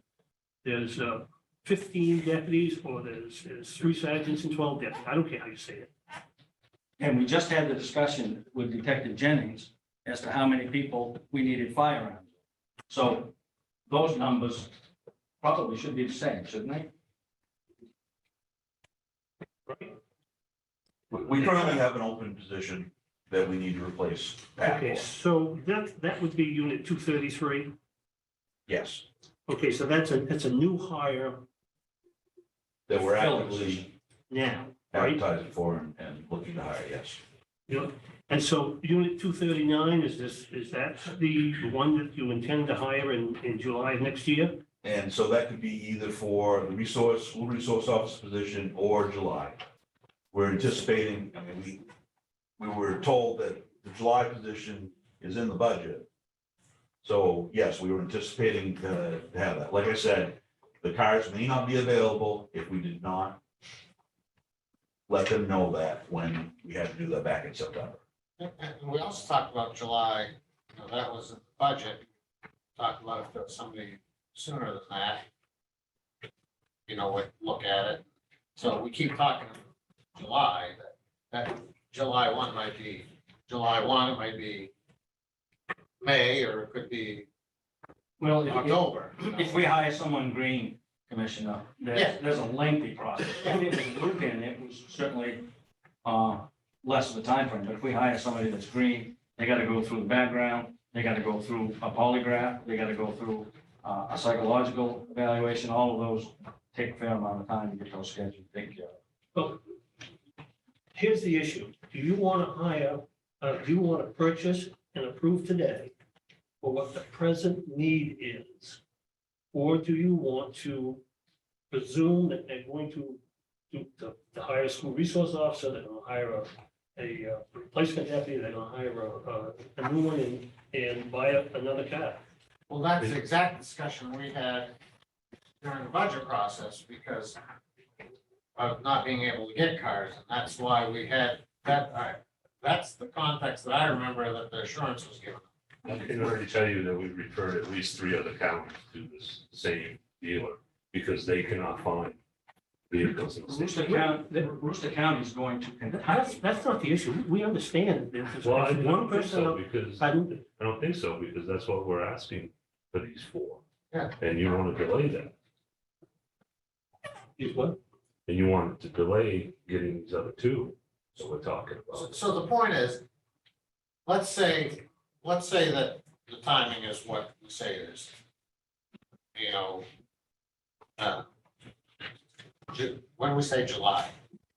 15 deputies, or there's 3 sergeants and 12 deputies, I don't care how you say it. And we just had the discussion with Detective Jennings as to how many people we needed firearms. So those numbers probably should be the same, shouldn't they? we currently have an open position that we need to replace Pat Okay, for. so that would be unit 233. Yes, Okay, so that's a new hire that we're Fill the actively position. now, right? advertising for and looking to hire, yes. You know, and so unit 239, is that the one that you intend to hire in July of next year? And so that could be either for the school resource officer position or July. We're anticipating, I mean, we were told that the July position is in the budget. So yes, we were anticipating to have that. Like I said, the cars may not be available if we did not let them know that when we had to do that back in September. And we also talked about July, that was in the budget. Talked about if there was somebody sooner than that. Would look at it. So we keep talking July, that July 1 might be July 1, it might be May, or it could be Well, October. if we hire someone green, Commissioner, Yeah. there's a lengthy process. If it was Lucan, it was certainly less of a time frame. But if we hire somebody that's green, they gotta go through the background, they gotta go through a polygraph, they gotta go through a psychological evaluation. All of those take a fair amount of time to get those scheduled, taken care of. Well, here's the issue. do you want to hire, do you want to purchase and approve today for what the present need is? Or do you want to presume that they're going to hire a school resource officer, they're going to hire a replacement deputy, they're going to hire a new one and buy another car? Well, that's the exact discussion we had during the budget process because of not being able to get cars. And that's why we had that's the context that I remember that the assurance was given. I can already tell you that we referred at least 3 other counties to this same dealer because they cannot find vehicles in the state. Rooster County is going to That's not the issue. We understand this is Well, I one don't think person. so because, I don't think so because that's what we're asking for these for. Yeah. And you want to delay that. Is what? And you want to delay getting these other 2 that we're talking about. So the point is, let's say that the timing is what we say it is. You know, when we say July,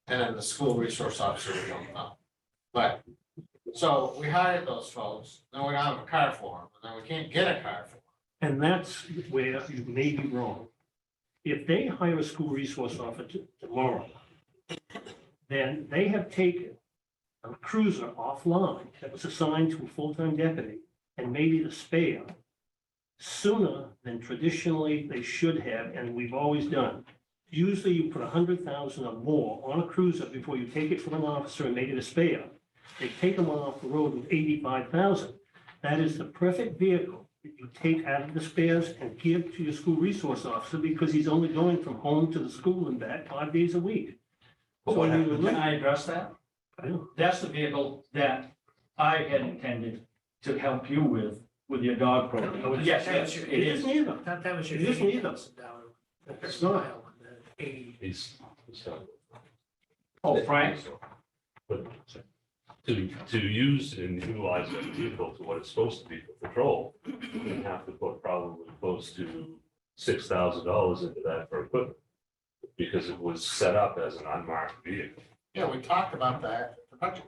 and then the school resource officer, we don't know. But, so we hired those folks, then we don't have a car for them, and then we can't get a car for them. And that's where you may be wrong. If they hire a school resource officer tomorrow, then they have taken a cruiser offline that was assigned to a full-time deputy and maybe the spare sooner than traditionally they should have, and we've always done. Usually you put 100,000 or more on a cruiser before you take it from an officer and make it a spare. They take them off the road with 85,000. That is the perfect vehicle that you take out of the spares and give to your school resource officer because he's only going from home to the school and back 5 days a week. So when you Can look- I address that? I know. That's the vehicle that I had intended to help you with your dog program. Yes, yes, it It is. isn't either. That was your It isn't either. $80,000. It's not. The 80. He's Oh, Frank, But to use and utilize that vehicle to what it's supposed to be for patrol, you have to put probably close to $6,000 into that for equipment. Because it was set up as an unmarked vehicle. Yeah, we talked about that, the budget.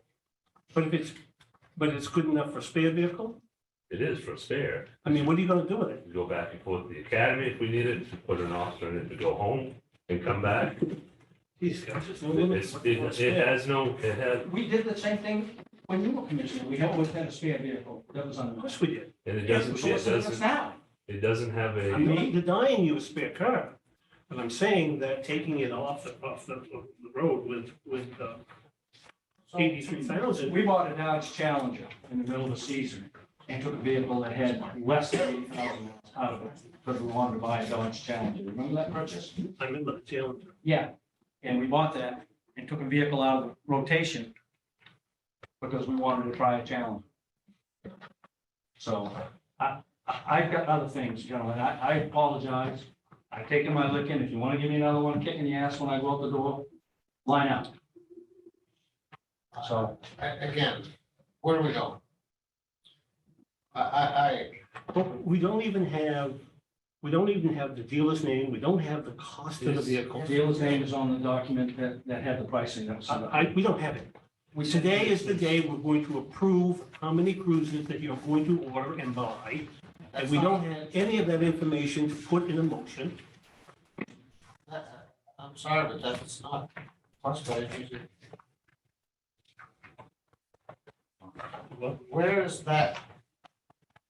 But it's good enough for a spare vehicle? It is for a spare. I mean, what are you gonna do with it? We go back and forth to the academy if we need it, to put an officer in it to go home and come back. These guys, there's no limit. It has no, it has, we did the same thing when you were commissioner. We always had a spare vehicle that was Of on. course we did. and it So doesn't, what's the difference now? it doesn't have I'm a, not denying you a spare car, but I'm saying that taking it off the road with 83,000. We bought a Dodge Challenger in the middle of the season and took a vehicle that had less than 80,000 out of it because we wanted to buy a Dodge Challenger. Remember that purchase? I remember the Challenger. Yeah, and we bought that and took a vehicle out of rotation because we wanted to try a Challenger. So I've got other things, gentlemen. I apologize. I've taken my licking. If you want to give me another one, kick in the ass when I go out the door, line up. So Again, where are we going? I But we don't even have the dealer's name, we don't have the cost of the vehicle. dealer's name is on the document that had the pricing. That was. We don't have it. Today is the day we're going to approve how many cruises that you're going to order and buy. And we don't have any of that information to put in a motion. I'm sorry, but that's not possible. Where is that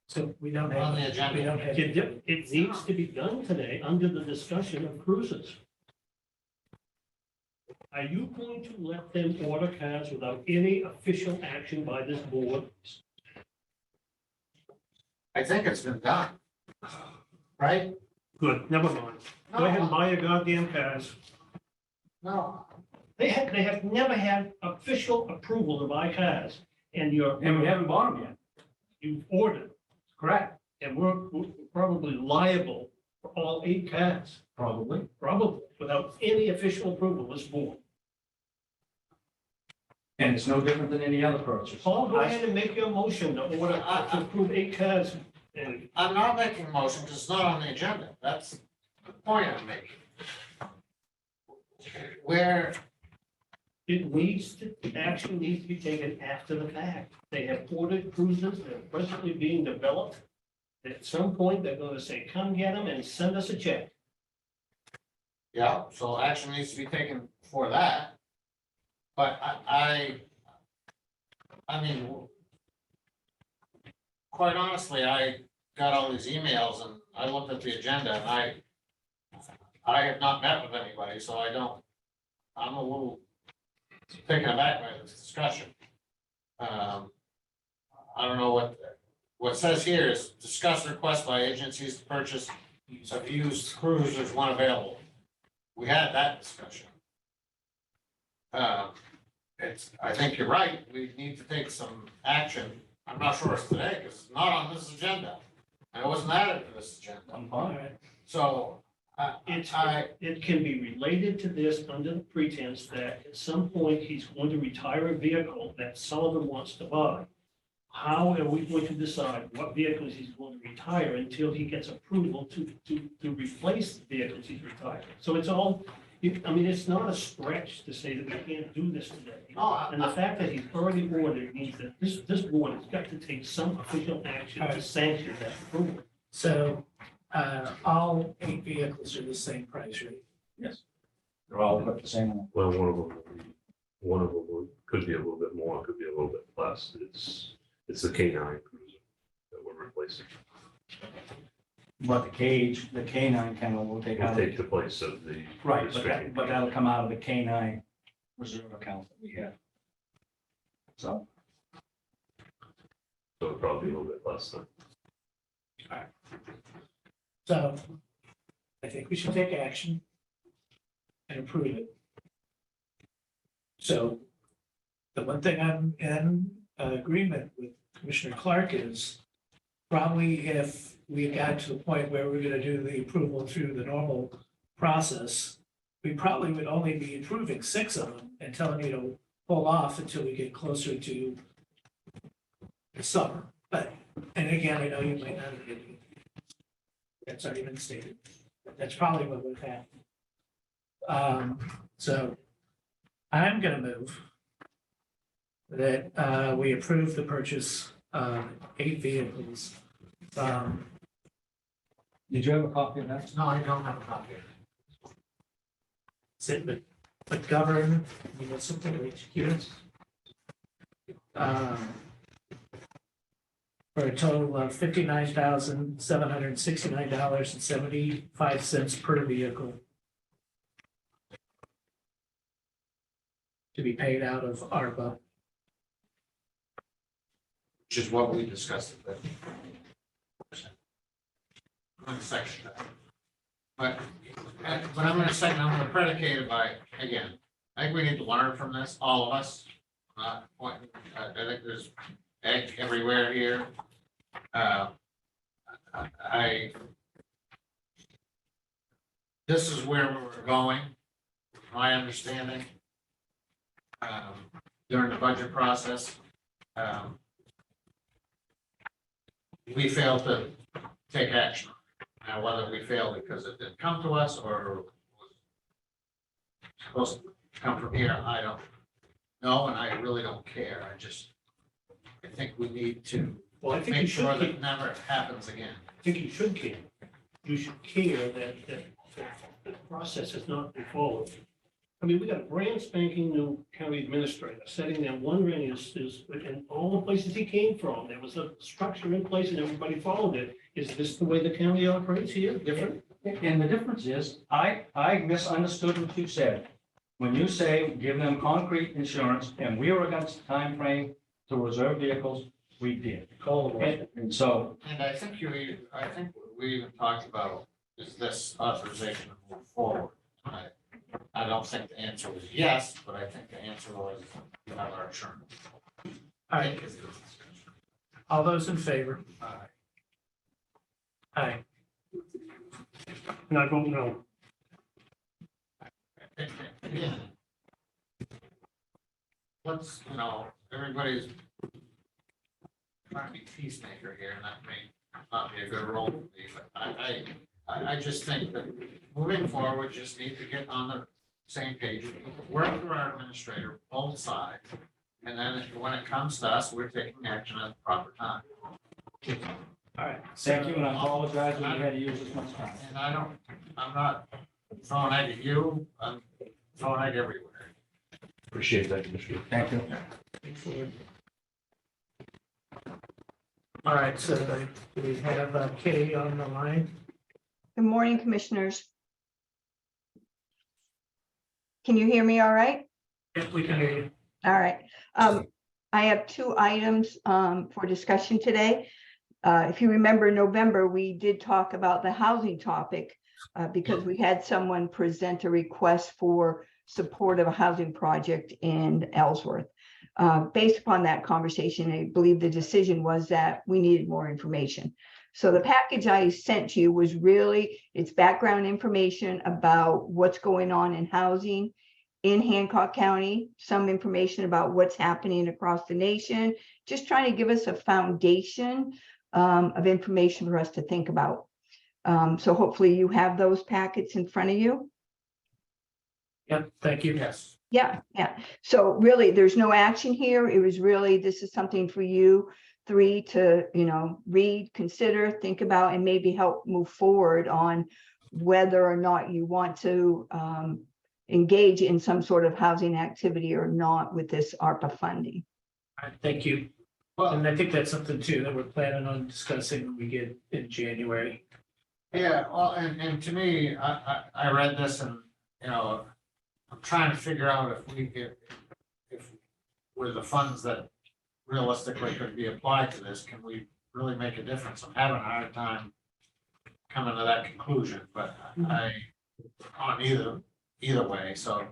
So we don't on the have, agenda? we don't have. It needs to be done today under the discussion of cruises. Are you going to let them order cars without any official action by this board? I think it's been done. Right? Good, never mind. Go ahead and buy your goddamn cars. No, They have never had official approval to buy cars, and And we haven't bought them yet. you've ordered, Correct. and we're probably liable for all 8 cars, Probably. without any official approval of this board. And it's no different than any other purchase. Paul, go ahead and make your motion to order, to approve 8 cars, and I'm not making a motion because it's not on the agenda. That's the point I'm making. Where It needs to, action needs to be taken after the fact. They have ordered cruisers, they're presently being developed. At some point, they're gonna say, come get them and send us a check. Yeah, so action needs to be taken for that. But I mean, quite honestly, I got all these emails and I looked at the agenda and I have not met with anybody, so I'm a little taken aback by this discussion. I don't know what it says here is discuss request by agencies to purchase of used cruisers when available. We had that discussion. I think you're right, we need to take some action. I'm not sure it's today, because it's not on this agenda. And it wasn't added to this agenda. All right. So, It can be related to this under the pretense that at some point he's going to retire a vehicle that Sullivan wants to buy. How are we going to decide what vehicles he's going to retire until he gets approval to replace the vehicles he's retiring? So it's all, it's not a stretch to say that we can't do this today. And the fact that he's already ordered means that this board has got to take some official action to sanction that approval. So, all 8 vehicles are the same price, right? Yes. They're all about the same. Well, one of them could be a little bit more, could be a little bit less. It's the K9 cruiser that we're replacing. But the K9 kennel will take Will take the place of the. Right, restricted but that'll come out of the K9 reserve account that we have. So. So it'll probably be a little bit less than. So I think we should take action and approve it. So the one thing I'm in agreement with Commissioner Clark is probably if we got to the point where we're gonna do the approval through the normal process, we probably would only be approving 6 of them and telling you to pull off until we get closer to the summer. But, and again, I know you might not agree. That's already been stated. That's probably what would happen. So I'm gonna move that we approve the purchase of 8 vehicles. Did you have a copy of that? No, I don't have a copy. Sit, but govern municipal units. For a total of $59,769.75 per vehicle. To be paid out of ARPA. which is what we discussed. I'm gonna section that. But I'm gonna second, I'm gonna predicate it by, again, I think we need to learn from this, all of us. I think there's egg everywhere here. This is where we're going, my understanding. During the budget process. We failed to take action. Now, whether we failed because it didn't come to us or was supposed to come from here, I don't know, and I really don't care. I think we need to Well, I think make you sure should that care. it never happens again. I think you should care. You should care that the process has not been followed. I mean, we got a brand spanking new county administrator sitting there wondering and all the places he came from, there was a structure in place and everybody followed it. Is this the way the county operates here? Different? And the difference is, I misunderstood what you said. When you say give them concrete insurance, and we were against the time frame to reserve vehicles, we did. And so, And I think we even talked about, is this authorization to move forward? I don't think the answer was yes, but I think the answer was you have our insurance. All right, all those in favor? Aye. And I don't know. Yeah. Let's, everybody's trying to be peacemaker here, and that may not be a good role for me, but I just think that moving forward, just need to get on the same page, work through our administrator, both sides. And then when it comes to us, we're taking action at the proper time. All right. Thank you, and I apologize we had to use this much time. And I'm not throwing egg at you, I'm throwing egg everywhere. Appreciate that, Commissioner. Thank you. All right, so do we have Kitty on the line? Good morning, Commissioners. Can you hear me all right? If we can hear you. All right. I have two items for discussion today. If you remember in November, we did talk about the housing topic because we had someone present a request for support of a housing project in Ellsworth. Based upon that conversation, I believe the decision was that we needed more information. So the package I sent to you was really, it's background information about what's going on in housing in Hancock County, some information about what's happening across the nation, just trying to give us a foundation of information for us to think about. So hopefully you have those packets in front of you. Yep, thank you. Yes. Yeah. So really, there's no action here. It was really, this is something for you three to, read, consider, think about, and maybe help move forward on whether or not you want to engage in some sort of housing activity or not with this ARPA funding. All right, thank you. Well, And I think that's something too that we're planning on discussing when we get in January. yeah, well, and to me, I read this and, I'm trying to figure out if with the funds that realistically could be applied to this, can we really make a difference? I'm having a hard time coming to that conclusion, but on either way, so.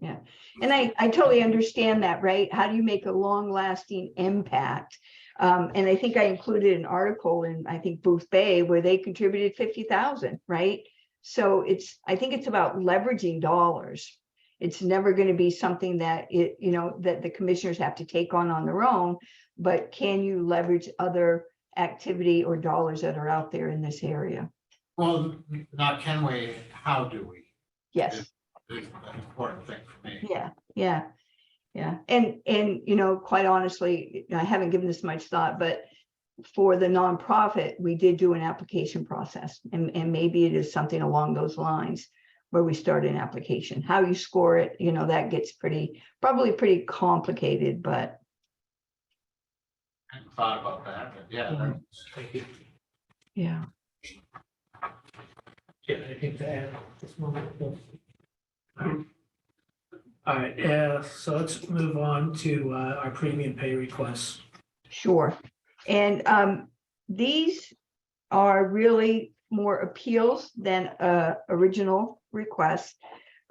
Yeah. And I totally understand that, right? How do you make a long lasting impact? And I think I included an article in, I think, Booth Bay where they contributed 50,000, right? So I think it's about leveraging dollars. It's never going to be something that that the commissioners have to take on their own, but can you leverage other activity or dollars that are out there in this area? Well, not can we, how do we? Yes. Is an important thing for me. Yeah. And quite honestly, I haven't given this much thought, but for the nonprofit, we did do an application process, and maybe it is something along those lines where we start an application. How you score it, that gets probably pretty complicated, but. I hadn't thought about that, but yeah. Thank you. Yeah. Yeah, I think to add this moment. All right, so let's move on to our premium pay requests. Sure. And these are really more appeals than original requests.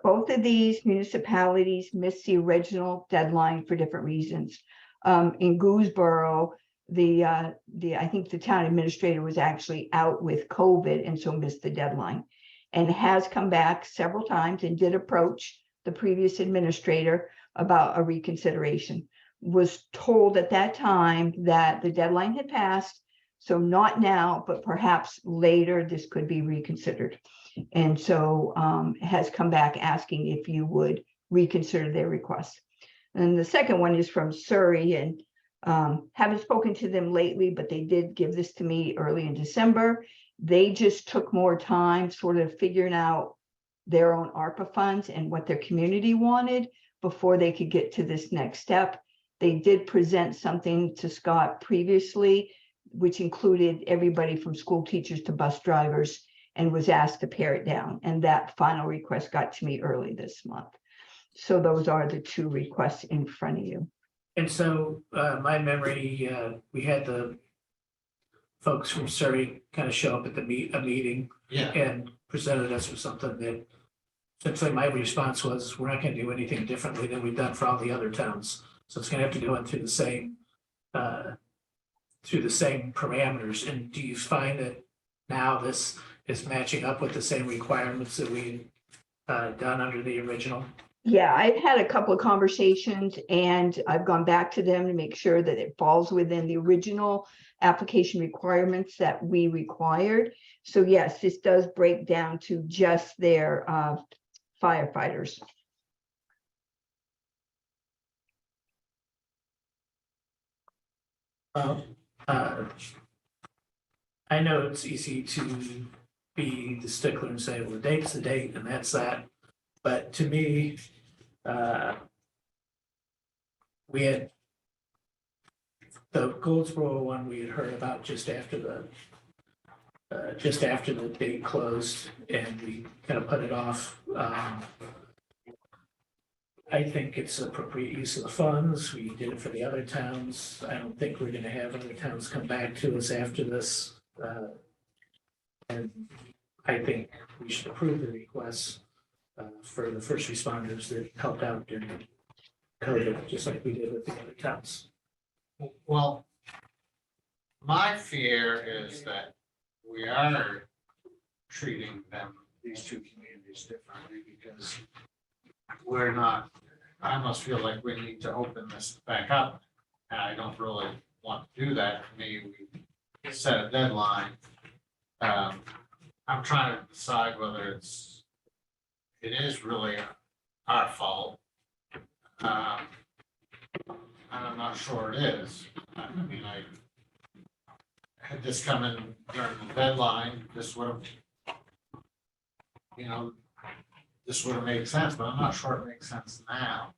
Both of these municipalities missed the original deadline for different reasons. In Gooseboro, I think the town administrator was actually out with COVID and so missed the deadline, and has come back several times and did approach the previous administrator about a reconsideration. Was told at that time that the deadline had passed, so not now, but perhaps later this could be reconsidered. And so has come back asking if you would reconsider their request. And the second one is from Surrey, and haven't spoken to them lately, but they did give this to me early in December. They just took more time sort of figuring out their own ARPA funds and what their community wanted before they could get to this next step. They did present something to Scott previously, which included everybody from school teachers to bus drivers, and was asked to pare it down. And that final request got to me early this month. So those are the two requests in front of you. And so my memory, we had the folks from Surrey kind of show up at a meeting and presented us with something that essentially my response was, we're not going to do anything differently than we've done for all the other towns. So it's going to have to go through the same parameters. And do you find that now this is matching up with the same requirements that we done under the original? Yeah, I've had a couple of conversations and I've gone back to them to make sure that it falls within the original application requirements that we required. So yes, this does break down to just their firefighters. Well, I know it's easy to be the stickler and say, well, the date's the date and that's that. But to me, we had the Goldsboro one we had heard about just after the date closed, and we kind of put it off. I think it's appropriate use of the funds. We did it for the other towns. I don't think we're gonna have other towns come back to us after this. And I think we should approve the requests for the first responders that helped out during COVID, just like we did with the other towns. Well, my fear is that we are treating them, these two communities differently because we're not, I almost feel like we need to open this back up. And I don't really want to do that. Maybe we set a deadline. I'm trying to decide whether it is really our fault. And I'm not sure it is. I mean, I had this come in during the deadline, this would have, this would have made sense, but I'm not sure it makes sense now.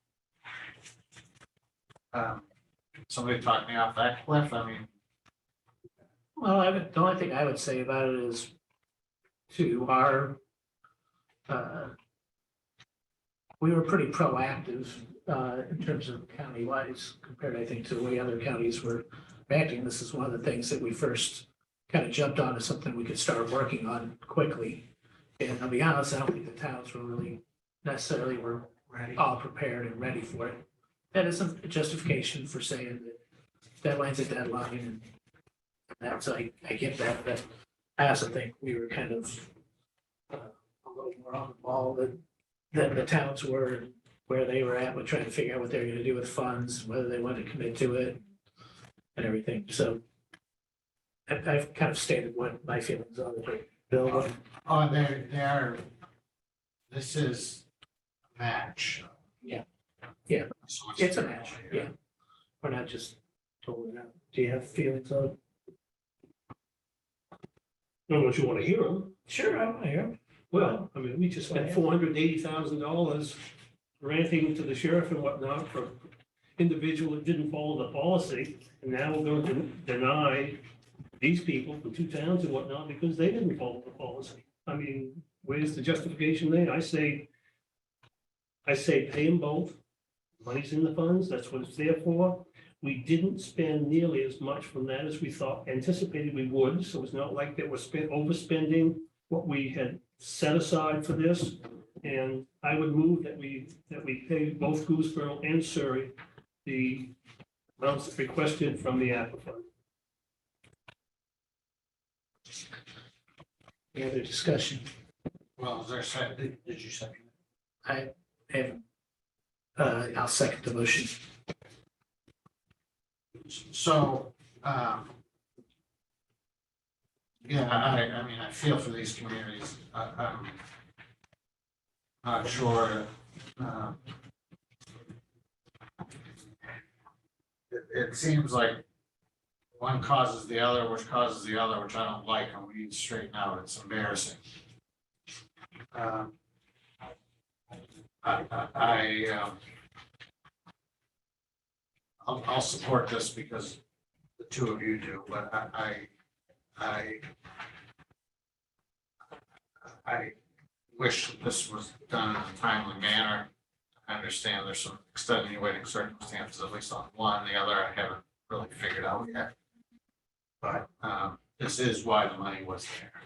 Somebody talked me off that cliff. I mean, Well, the only thing I would say about it is to our, we were pretty proactive in terms of county-wise compared, I think, to the way other counties were reacting. This is one of the things that we first kind of jumped on as something we could start working on quickly. And I'll be honest, I don't think the towns were really necessarily were all prepared and ready for it. That isn't a justification for saying that deadline's a deadline, and that's, I get that, but I also think we were kind of a little more on the ball than the towns were, where they were at with trying to figure out what they were gonna do with funds, whether they wanted to commit to it and everything. So I've kind of stated what my feelings are. Bill, they are, this is a match. Yeah. Yeah. So it's a match, yeah. We're not just totally out. Do you have feelings on it? Unless you want to hear them. Sure, I want to hear 'em. Well, I mean, we just spent $480,000 granting to the sheriff and whatnot for individual that didn't follow the policy. And now we're going to deny these people from two towns and whatnot because they didn't follow the policy. I mean, where's the justification there? I say pay them both. Money's in the funds, that's what it's there for. We didn't spend nearly as much from that as we anticipated we would, so it's not like that we're overspending what we had set aside for this. And I would move that we pay both Gooseboro and Surrey the amounts requested from the ARPA fund. Any other discussion? Well, is there a second? Did you second? I haven't. I'll second the motion. So, yeah, I mean, I feel for these communities. I'm not sure. It seems like one causes the other, which causes the other, which I don't like, and we need to straighten out. It's embarrassing. I'll support this because the two of you do, but I wish that this was done in a timely manner. I understand there's some extenuating circumstances, at least on one, the other I haven't really figured out yet. But this is why the money was there.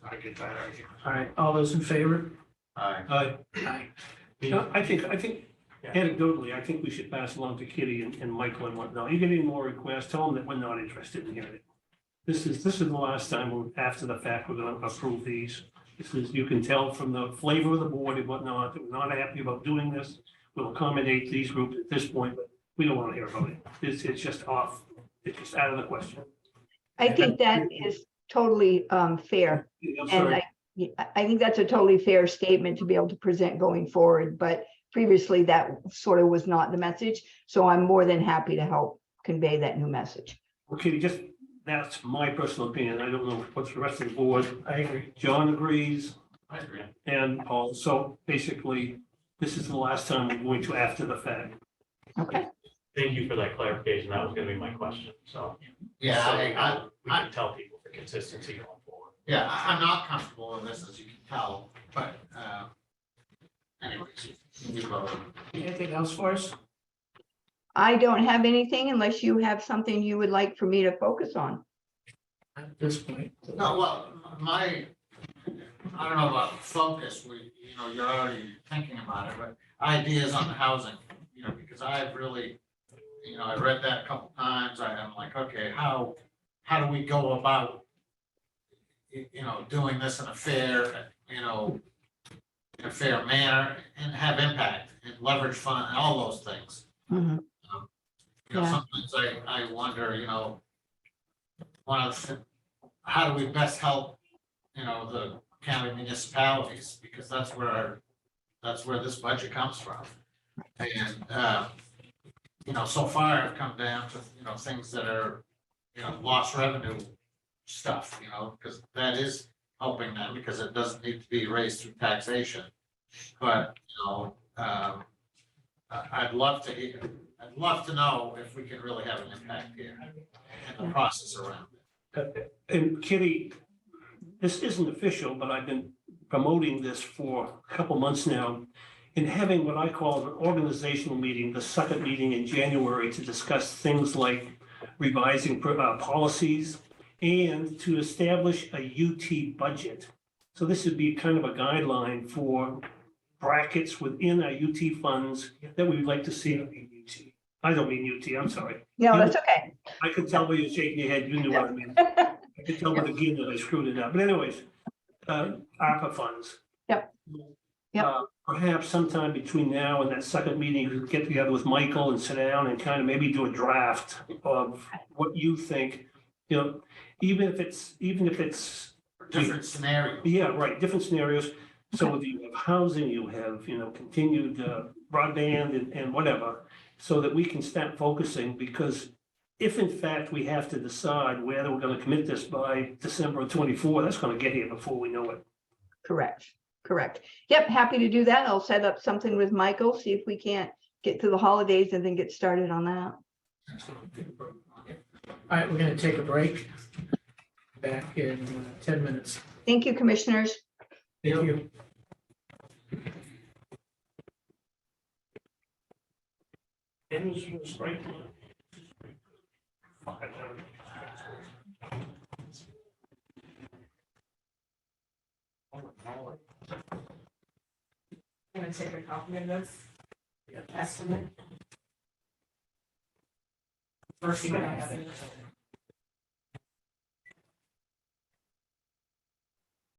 I get that argument. All right, all those in favor? Aye. Aye. I think anecdotally, I think we should pass along to Kitty and Michael and whatnot. You get any more requests, tell them that we're not interested in hearing it. This is the last time, after the fact, we're gonna approve these. This is, you can tell from the flavor of the board and whatnot, that we're not happy about doing this. We'll accommodate these groups at this point, but we don't want to hear about it. It's just off. It's just out of the question. I think that is totally fair. I'm And sorry. I think that's a totally fair statement to be able to present going forward, but previously that sort of was not the message. So I'm more than happy to help convey that new message. Okay, just, that's my personal opinion. I don't know what's the rest of the board. I agree. John agrees I agree. and Paul. So basically, this is the last time we're going to after the fact. Okay, Thank you for that clarification. That was gonna be my question, so. Yeah, so I, we can tell people for consistency going forward. yeah, I'm not comfortable in this, as you can tell, but, anyways. you vote. Anything else for us? I don't have anything unless you have something you would like for me to focus on. At this point. No, well, I don't know about focus, you're already thinking about it, but ideas on the housing, because I've really, I read that a couple times, I'm like, okay, how do we go about, doing this in a fair, in a fair manner and have impact and leverage fund and all those things. Mhm. Yeah. Sometimes I wonder, how do we best help, the county municipalities, because that's where this budget comes from. And, so far I've come down to, things that are, lost revenue stuff, because that is helping them, because it doesn't need to be raised through taxation. But, I'd love to know if we can really have an impact here and the process around it. And Kitty, this isn't official, but I've been promoting this for a couple months now. And having what I call an organizational meeting, the second meeting in January, to discuss things like revising policies and to establish a UT budget. So this would be kind of a guideline for brackets within our UT funds that we would like to see. I don't mean UT, I'm sorry. No, that's okay. I could tell by you shaking your head, you knew what I meant. I could tell with again that I screwed it up. But anyways, ARPA funds. Yep. Yep. Perhaps sometime between now and that second meeting, you could get together with Michael and sit down and kind of maybe do a draft of what you think, even if it's Different scenarios. yeah, right, different scenarios. So whether you have housing, you have, continued broadband and whatever, so that we can start focusing, because if in fact we have to decide whether we're gonna commit this by December of 24, that's gonna get here before we know it. Correct. Yep, happy to do that. I'll set up something with Michael, see if we can't get through the holidays and then get started on that. All right, we're gonna take a break. Back in 10 minutes. Thank you, commissioners. Thank you. I'm gonna take a copy of this estimate. First,